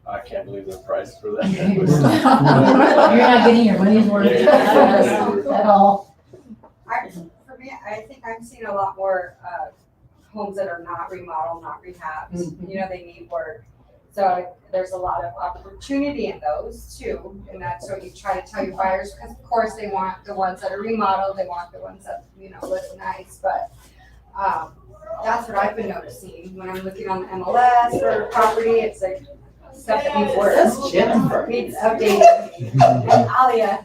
I can't believe the price for that. You're not getting your money's worth at all. For me, I think I'm seeing a lot more homes that are not remodeled, not rehabbed. You know, they need work. So there's a lot of opportunity in those too. And that's what you try to tell your buyers, because of course they want the ones that are remodeled, they want the ones that, look nice. But that's what I've been noticing when I'm looking on the MLS for a property. It's like stuff that needs work. That's Jennifer. Needs updating. And Alia.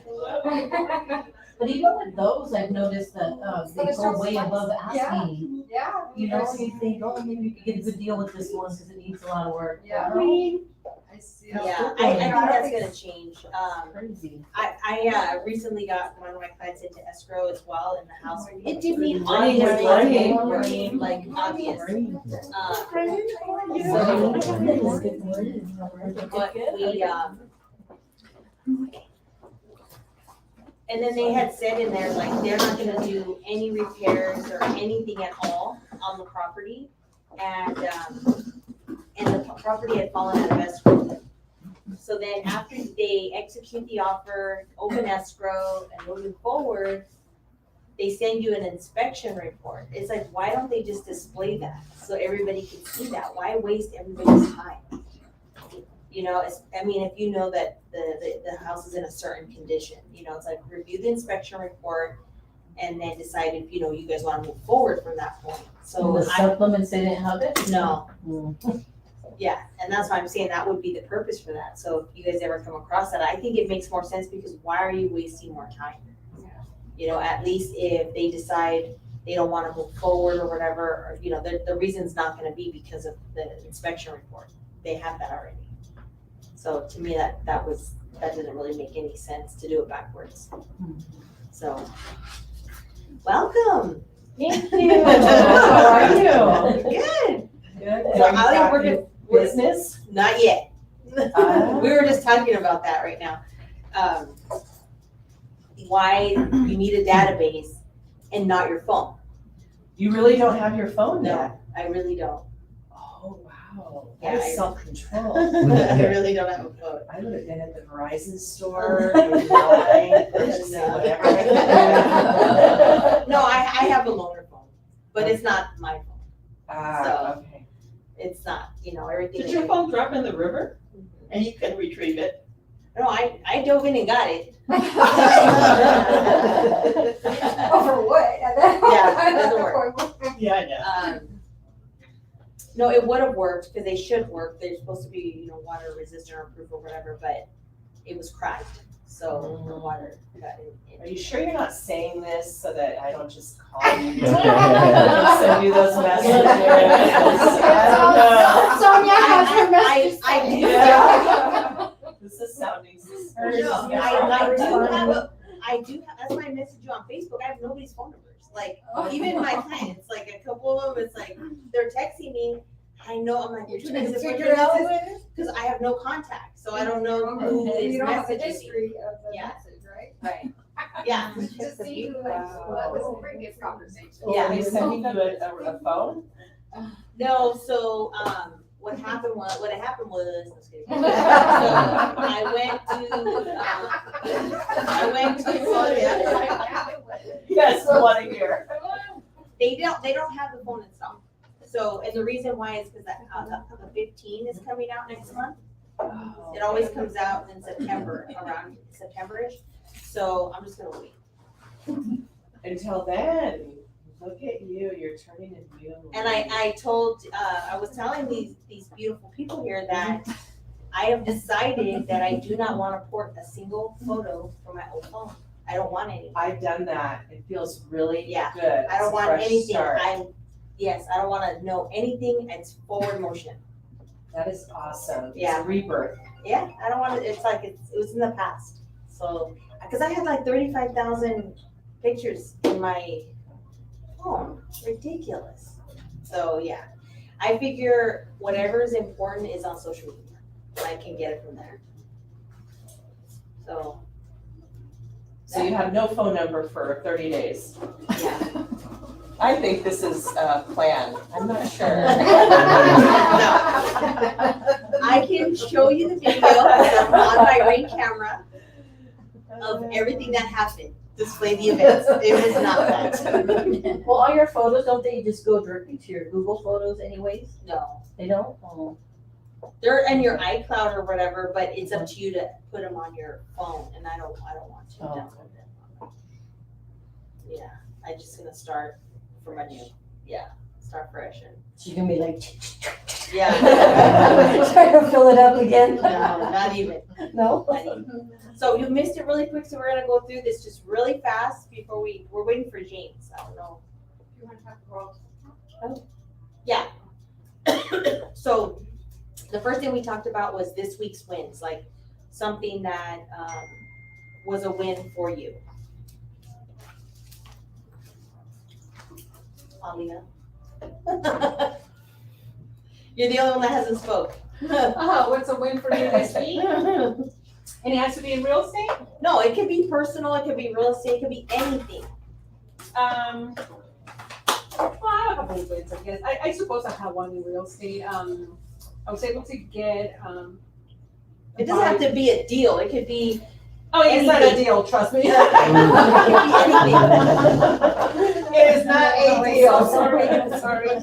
But even with those, I've noticed that they go way above asking. Yeah. So you think, oh, maybe you could get a good deal with this one because it needs a lot of work. Yeah. I see. Yeah, I think that's gonna change. Crazy. I recently got one of my clients into escrow as well in the house. It didn't mean Green, green, like obvious. But we, and then they had said in there, like, they're not gonna do any repairs or anything at all on the property. And the property had fallen out of escrow. So then after they execute the offer, open escrow, and moving forward, they send you an inspection report. It's like, why don't they just display that so everybody can see that? Why waste everybody's time? If you know that the house is in a certain condition, it's like review the inspection report and then decide if, you guys want to move forward from that point. So The supplements, they didn't have it? no. Yeah, and that's why I'm saying that would be the purpose for that. So if you guys ever come across that, I think it makes more sense because why are you wasting more time? at least if they decide they don't wanna move forward or whatever, or, the reason's not gonna be because of the inspection report. They have that already. So to me, that didn't really make any sense to do it backwards. So, welcome. Thank you. How are you? Good. Good. So Are you I back work in at business? Not yet. Ah. We were just talking about that right now. Why you need a database and not your phone. You really don't have your phone yet? No, I really don't. Oh, wow. Yeah, That I- is self-control. I really don't have a phone. I would have been at the Verizon store in line, purchasing No. whatever I could. No, I have a loaner phone, but it's not my phone. Ah, okay. It's not, everything. Did your phone drop in the river and you couldn't retrieve it? No, I dove in and got it. Over what? Yeah, it doesn't work. Yeah, I know. No, it would have worked, because they should work. They're supposed to be, water resistant or proof or whatever, but it was cracked, so the water got in. Are you sure you're not saying this so that I don't just call you? Send you those messages? I don't know. Sonia has her message. I do. Yeah. This is sounding suspicious. No, I do have, that's why I messaged you on Facebook. I have nobody's phone numbers. Like, even my clients, like a couple of them, it's like, they're texting me. I know, I'm like, You're which trying one to is it? figure out who it is? Because I have no contact, so I don't know who is You don't have the messaging me. history of the Yeah. message, right? Right. Yeah. To see who what was the previous conversation. Yeah. Are they sending you a phone? No, so, what happened was, I'm just kidding. So, I went to Sonia. Yes, I want to hear. They don't have the phone installed. So, and the reason why is because the 15 is coming out next month. It always comes out in September, around September-ish. So I'm just gonna wait. Until then, look at you, you're turning immune. And I was telling these beautiful people here that I have decided that I do not want to port a single photo from my old phone. I don't want any. I've done that. It feels really Yeah. good. I don't It's a want fresh anything. start. I don't want to know anything. It's forward motion. That is awesome. It's Yeah. a rebirth. Yeah, I don't want to. It's like it was in the past. So, because I had like 35,000 pictures in my phone, ridiculous. So yeah, I figure whatever is important is on social media, and I can get it from there. So So you have no phone number for 30 days. yeah, I think this is planned. I'm not sure. I can show you the video on my Ring camera of everything that happened. Display the events. It was not that. Well, all your photos, don't they just go directly to your Google Photos anyways? No, They don't? Oh. they're in your iCloud or whatever, but it's up to you to put them on your phone, and I don't want to Oh. download them. Yeah, I'm just gonna start from a new. Yeah, start fresh and. So you're gonna be like, Yeah. trying to fill it up again? No, not even. No? Not even. So you missed it really quick, so we're gonna go through this just really fast before we're waiting for James. I don't know. You want to talk about Yeah. So the first thing we talked about was this week's wins, like something that was a win for you. Alina. You're the only one that hasn't spoke. What's a win for me this week? And it has to be in real estate? No, it could be personal, it could be real estate, it could be anything. Well, I have a couple of wins, I guess. I suppose I have one in real estate. I was able to get, It doesn't have to be a deal, it could be Oh, it's not a deal, trust me. It could be anything. It is not a deal. Sorry.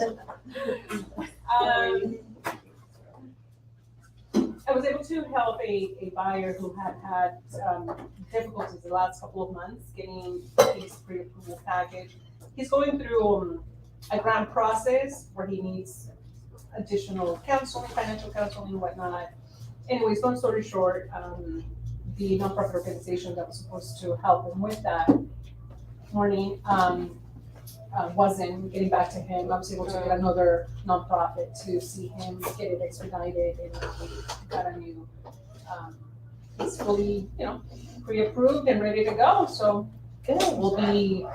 I was able to help a buyer who had difficulties the last couple of months getting his pre-approval package. He's going through a grant process where he needs additional counseling, financial counseling and whatnot. Anyways, long story short, the nonprofit organization that was supposed to help him with that morning, wasn't getting back to him. I was able to get another nonprofit to see him get it expedited, and we got a new, he's fully, pre-approved and ready to go, so Good. we'll be,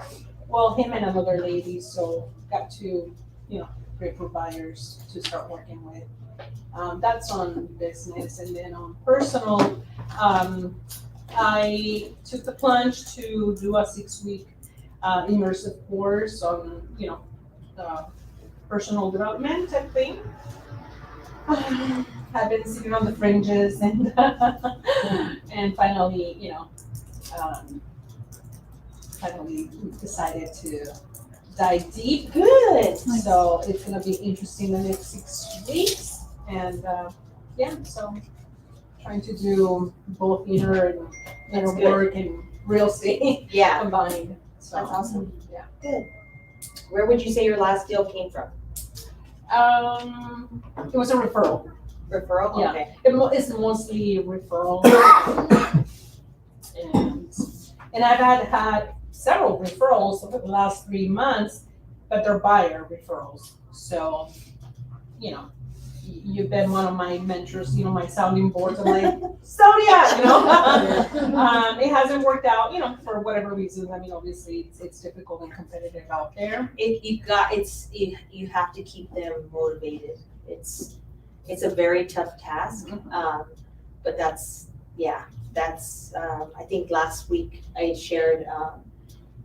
well, him and another lady, so got two, pre-approved buyers to start working with. That's on business, and then on personal, I took the plunge to do a 6-week immersive course on, personal development type thing. I've been sitting on the fringes and and finally, finally decided to dive deep. Good. So it's gonna be interesting the next 6 weeks, and so trying to do both inner That's good. work and real estate Yeah, combined. So that's awesome. Yeah. Good. Where would you say your last deal came from? It was a referral. Referral? Yeah. Okay. It's mostly referral. and I've had several referrals over the last 3 months, but they're buyer referrals. So, you've been one of my mentors, my sounding boards. I'm like, Sonia, it hasn't worked out, for whatever reason. I mean, obviously it's difficult and competitive out there. You have to keep them motivated. It's a very tough task. But I think last week I shared, I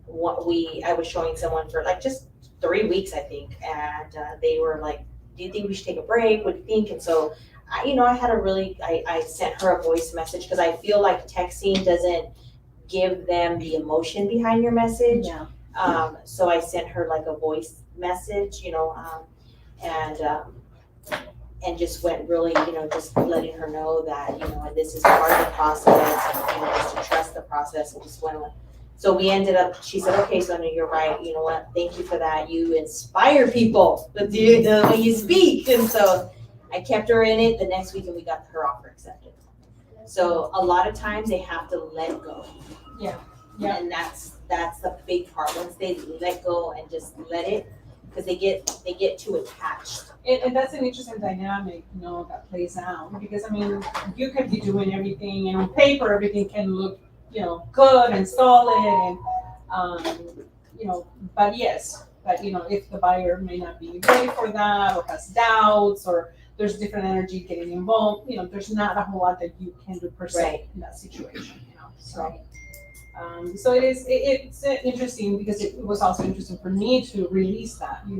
was showing someone for like just 3 weeks, I think. And they were like, do you think we should take a break? What do you think? And so, I sent her a voice message because I feel like texting doesn't give them the emotion behind your message. Yeah. So I sent her like a voice message, and just went really, just letting her know that, and this is part of the process, and, just to trust the process, and just went on. So we ended up, she said, okay, Sonia, you're right. You know what? Thank you for that. You inspire people with the way you speak. And so I kept her in it the next week, and we got her offer accepted. So a lot of times they have to let go. Yeah. And that's the big part. Once they let go and just let it, because they get too attached. And that's an interesting dynamic, that plays out. Because, I mean, you could be doing everything, and on paper, everything can look, good and solid, and, but if the buyer may not be ready for that, or has doubts, or there's different energy getting involved, there's not a whole lot that you can do per se in that situation, so. So it's interesting, because it was also interesting for me to release that, and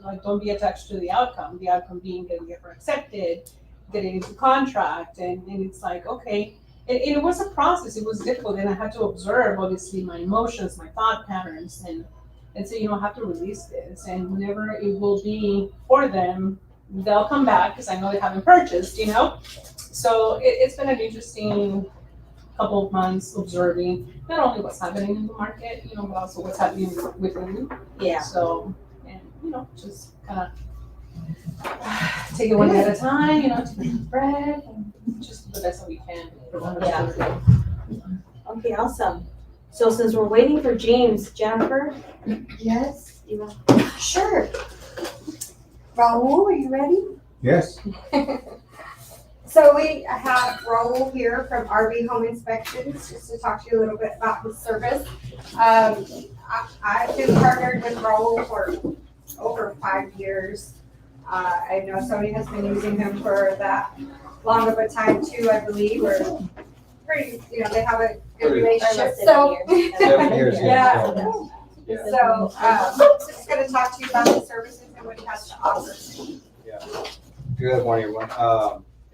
like, don't be attached to the outcome being getting it accepted, getting into contract, and it's like, okay, it was a process, it was difficult, and I had to observe, obviously, my emotions, my thought patterns, and say, I have to release this, and whenever it will be for them, they'll come back, because I know they haven't purchased, so it's been an interesting couple of months observing not only what's happening in the market, but also what's happening within. Yeah. So, and just kind of take it one day at a time, take a breath, and just do the best that we can. Yeah. Okay, awesome. So since we're waiting for James, Jennifer, Yes, you want? sure. Raul, are you ready? Yes. So we have Raul here from RV Home Inspections, just to talk to you a little bit about his service. I've been partnered with Raul for over 5 years. I know Sonia has been using him for that long of a time too, I believe, or pretty, they have a good relationship, so. 7 years. Yeah. Yeah. So, just gonna talk to you about the services and what he has to offer. Good morning, everyone.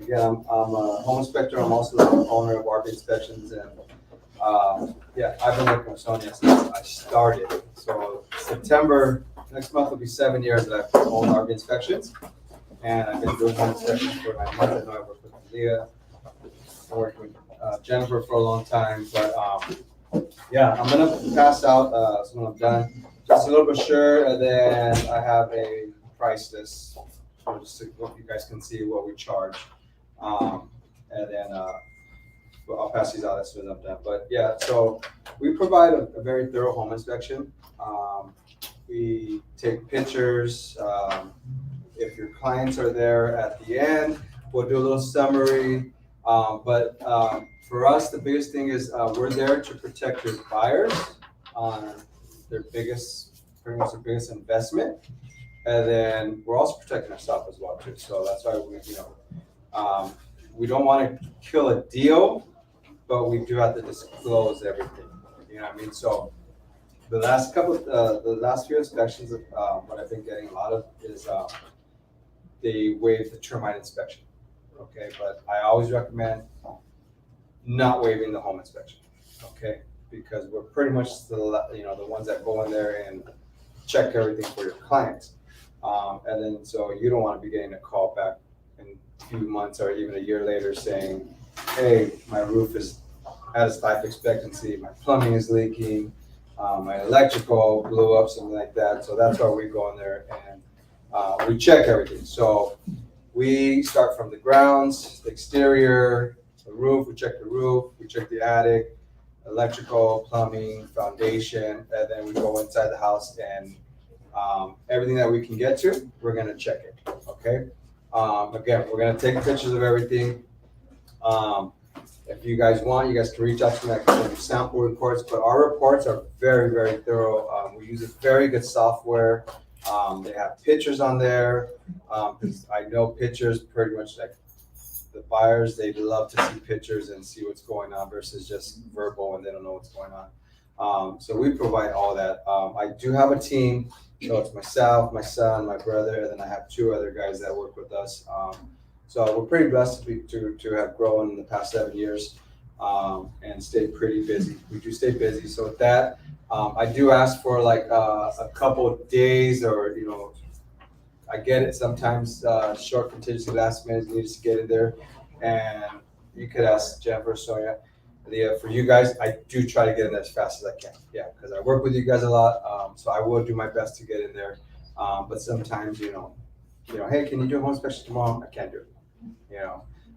Again, I'm a home inspector. I'm also the owner of RV Inspections, and I've been working with Sonia since I started. So September next month will be 7 years that I've owned RV Inspections, and I've been doing home inspections for 9 months. I know I worked with Leah, I worked with Jennifer for a long time, but I'm gonna pass out so when I'm done, just a little brochure, and then I have a price list, just so you guys can see what we charge. And then But I'll pass these out as soon as I'm done. But yeah, so we provide a very thorough home inspection. We take pictures. If your clients are there at the end, we'll do a little summary. But for us, the biggest thing is we're there to protect your buyers on their pretty much their biggest investment. And then we're also protecting ourselves as well too. So that's why we don't want to kill a deal, but we do have to disclose everything. You know what I mean? So the last few inspections, what I've been getting a lot of is they waive the termite inspection. Okay, but I always recommend not waiving the home inspection. Okay, because we're pretty much the ones that go in there and check everything for your clients. And then so you don't want to be getting a call back in a few months or even a year later saying, hey, my roof is at its life expectancy, my plumbing is leaking, my electrical blew up, something like that. So that's why we go in there and we check everything. So we start from the grounds, the exterior, the roof, we check the roof, we check the attic, electrical, plumbing, foundation, and then we go inside the house and everything that we can get to, we're gonna check it, okay? Again, we're gonna take pictures of everything. If you guys want, you guys can reach out to me. I can send you sample reports, but our reports are very, very thorough. We use a very good software. They have pictures on there, because I know pictures pretty much like the buyers, they love to see pictures and see what's going on versus just verbal and they don't know what's going on. So we provide all that. I do have a team, so it's myself, my son, my brother, and then I have two other guys that work with us. So we're pretty blessed to have grown in the past 7 years and stay pretty busy. We do stay busy. So with that, I do ask for like a couple of days or, I get it sometimes, short contingency, last minute needs to get in there. And you could ask Jennifer, Sonia, for you guys, I do try to get in there as fast as I can. Yeah, because I work with you guys a lot. So I will do my best to get in there. But sometimes, hey, can you do a home inspection tomorrow? I can't do it.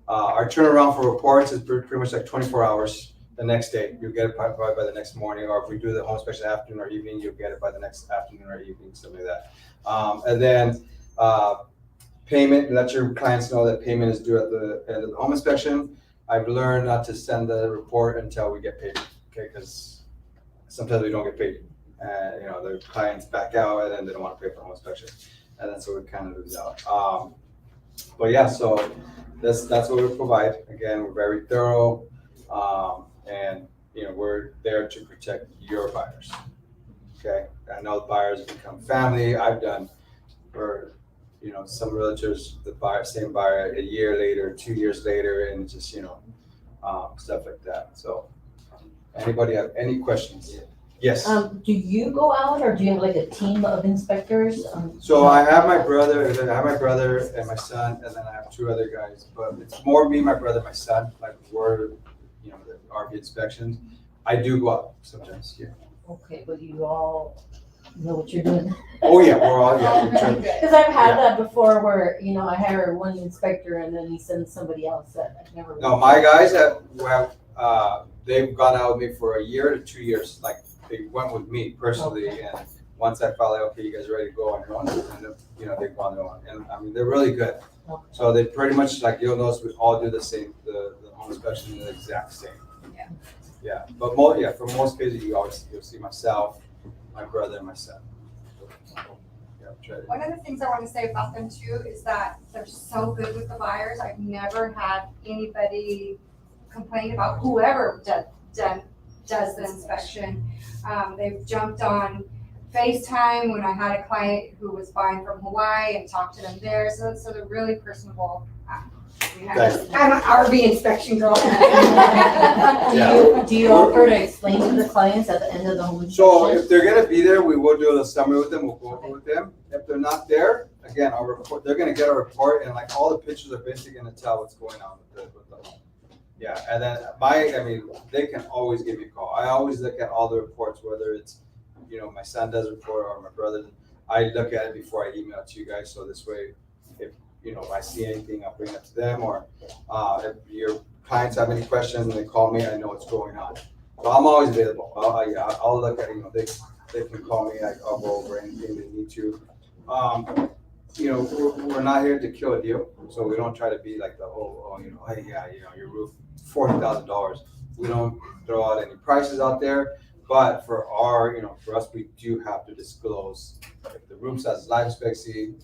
Our turnaround for reports is pretty much like 24 hours. The next day, you'll get it probably by the next morning, or if we do the home inspection afternoon or evening, you'll get it by the next afternoon or evening, something like that. And then payment, let your clients know that payment is due at the end of the home inspection. I've learned not to send the report until we get paid, okay? Because sometimes we don't get paid. The clients back out and then they don't want to pay for home inspection. And that's what we kind of lose out. But yeah, so that's what we provide. Again, we're very thorough. And we're there to protect your buyers. Okay, I know the buyers become family. I've done for some realtors, the same buyer a year later, 2 years later, and just stuff like that. So, anybody have any questions? Yes. Do you go out or do you have like a team of inspectors? So I have my brother, and then I have my brother and my son, and then I have two other guys. But it's more me, my brother, my son. Like we're the RV inspections. I do go out sometimes, yeah. Okay, but you all know what you're doing. Oh yeah, we're all, yeah. Because I've had that before where, I hire one inspector and then he sends somebody else that I've never. No, my guys they've gone out with me for a year to 2 years. Like they went with me personally, okay. And once I felt like, okay, you guys are ready to go on your own, and they've gone their own. And I mean, they're really good. Okay. So they pretty much, like you'll notice, we all do the same, the home inspection is the exact same. Yeah. Yeah, but for most cases, you'll see myself, my brother, and my son. Yeah, one of the things I want to say about them too is that they're so good with the buyers. I've never had anybody complain about whoever does the inspection. They've jumped on FaceTime when I had a client who was buying from Hawaii and talked to them there. So they're really personable. I'm an RV inspection girl. Do you offer to explain to the clients at the end of the home inspection? So if they're gonna be there, we will do a summary with them. We'll go over with them. If they're not there, again, our report. They're gonna get a report, and like all the pictures are basically gonna tell what's going on with the home. Yeah, and then they can always give me a call. I always look at all the reports, whether it's my son does a report or my brother. I look at it before I email it to you guys, so this way, if if I see anything, I'll bring it to them, or, if your clients have any questions and they call me, I know what's going on. So I'm always available. I'll look at, they can call me, I'll go over anything they need to. We're not here to kill a deal, so we don't try to be like hey, your roof, $40,000. We don't throw out any prices out there, but for for us, we do have to disclose if the roof has life expectancy,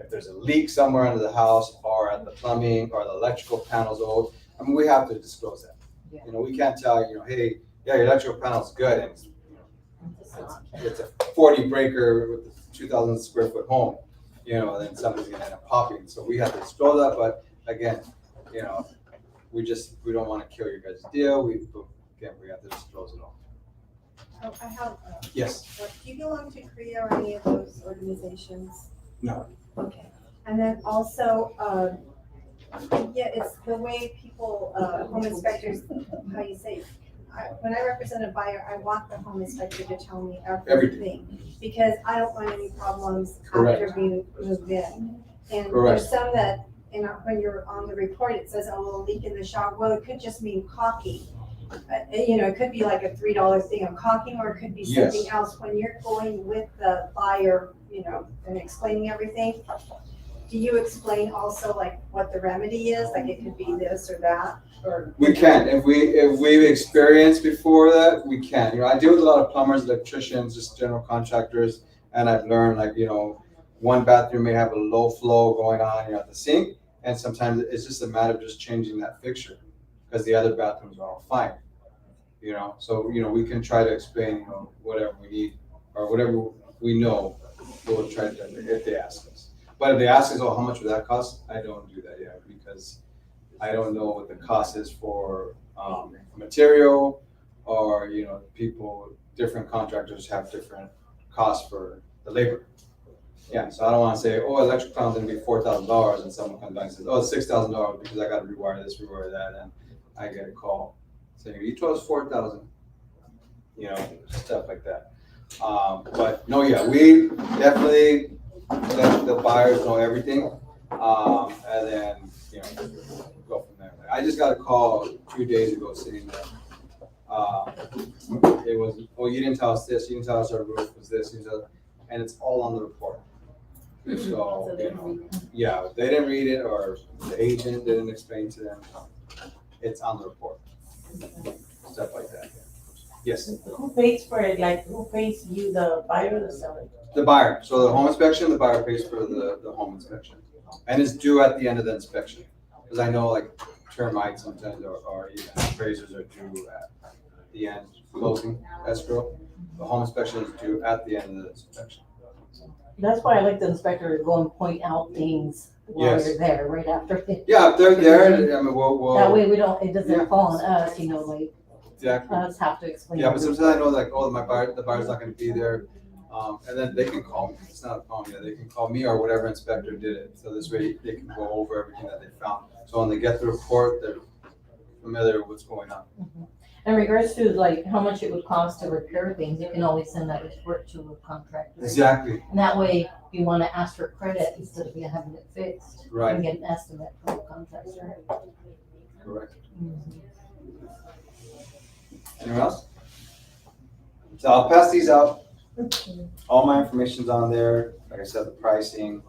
if there's a leak somewhere under the house, or at the plumbing, or the electrical panel's old. I mean, we have to disclose that. Yeah. We can't tell, hey, yeah, your electrical panel's good, and it's a 40 breaker with a 2,000 square foot home, then somebody's gonna end up popping. So we have to disclose that, but again, we don't wanna kill your guys' deal. We have to disclose it all. Oh, I have, Yes. do you belong to CREA or any of those organizations? No. Okay, and then also, it's the way people, home inspectors, how you say, when I represent a buyer, I want the home inspector to tell me everything. Because I don't want any problems Correct. after being moved in. And Correct. there's some that, when you're on the report, it says, a little leak in the shower. Well, it could just mean caulking. It could be like a $3 thing of caulking, or it could be Yes. something else. When you're going with the buyer, and explaining everything, do you explain also like what the remedy is? Like it could be this or that, or? We can, if we've experienced before that, we can. I deal with a lot of plumbers, electricians, just general contractors, and I've learned one bathroom may have a low flow going on at the sink, and sometimes it's just a matter of just changing that fixture, because the other bathrooms are all fine. So we can try to explain whatever we need, or whatever we know, we'll try to do if they ask us. But if they ask us, how much would that cost? I don't do that yet, because I don't know what the cost is for material, or different contractors have different costs for the labor. Yeah, so I don't want to say, electric panel's gonna be $4,000, and someone comes back and says, it's $6,000 because I got to rewire this, rewire that, and I get a call saying, you told us $4,000, stuff like that. But no, yeah, we definitely let the buyers know everything, and then go from there. I just got a call 2 days ago saying that it was, you didn't tell us this, you didn't tell us our roof was this, and it's all on the report. So yeah, they didn't read it, or the agent didn't explain to them. It's on the report. Stuff like that. Yes. Who pays for it? Like, who pays you, the buyer or the seller? The buyer. So the home inspection, the buyer pays for the home inspection, and it's due at the end of the inspection. Because I know termites sometimes, or even appraisers are due at the end, closing escrow. The home inspection is due at the end of the inspection. That's why I like the inspector to go and point out things while Yes. you're there, right after. Yeah, if they're there, I mean, we'll. That way it doesn't Yeah. fall on us, Exactly. us have to explain. Yeah, but sometimes I know the buyer's not gonna be there, and then they can call me. It's not a problem. Yeah, they can call me or whatever inspector did it. So this way they can go over everything that they found. So when they get the report, they're familiar with what's going on. Mhm. In regards to how much it would cost to repair things, you can always send that report to a contractor. Exactly. And that way, if you want to ask for credit instead of having it fixed, you Right. can get an estimate from the contractor. Correct. Mhm. Anyone else? So I'll pass these out. All my information's on there. Like I said, the pricing,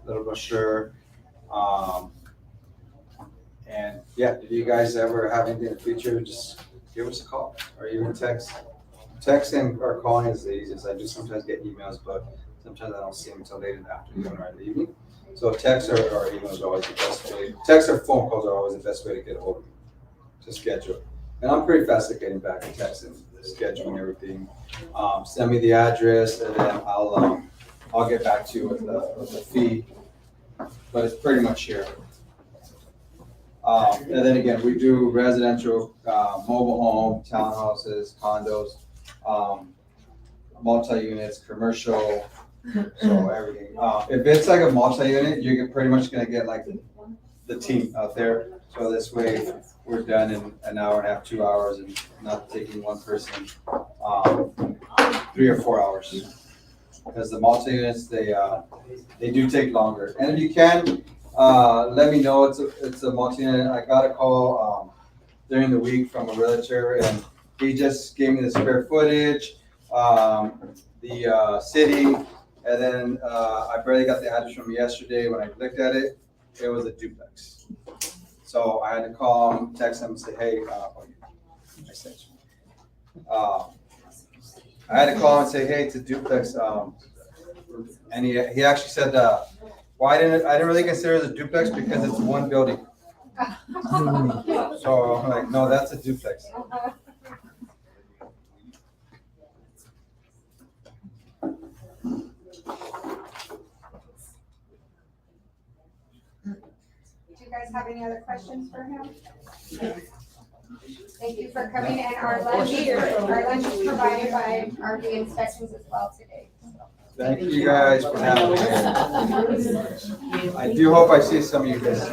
little brochure. And yeah, if you guys ever have anything in the future, just give us a call or even text. Texting or calling is the easiest. I do sometimes get emails, but sometimes I don't see them until late in the afternoon or in the evening. So text or email is always the best way. Text or phone calls are always the best way to get a hold of me, to schedule. And I'm pretty fast at getting back to texting, scheduling everything. Send me the address, and then I'll get back to you with the fee. But it's pretty much here. And then again, we do residential, mobile home, townhouses, condos, multi-units, commercial, so everything. If it's like a multi-unit, you're pretty much gonna get the team out there. So this way, we're done in an hour and a half, 2 hours, and not taking one person 3 or 4 hours. Because the multi-units, they do take longer. And if you can, let me know. It's a multi-unit. I got a call during the week from a realtor, and he just gave me the square footage, the city, and then I barely got the address from yesterday. When I looked at it, it was a duplex. So I had to call him, text him, and say, hey, I sent you. I had to call him and say, hey, it's a duplex. And he actually said, well, I didn't really consider it a duplex because it's one building. So I'm like, no, that's a duplex. Do you guys have any other questions for him? Thank you for coming, and our lunch is provided by RV Inspections as well today. Thank you guys for having me. I do hope I see some of you guys.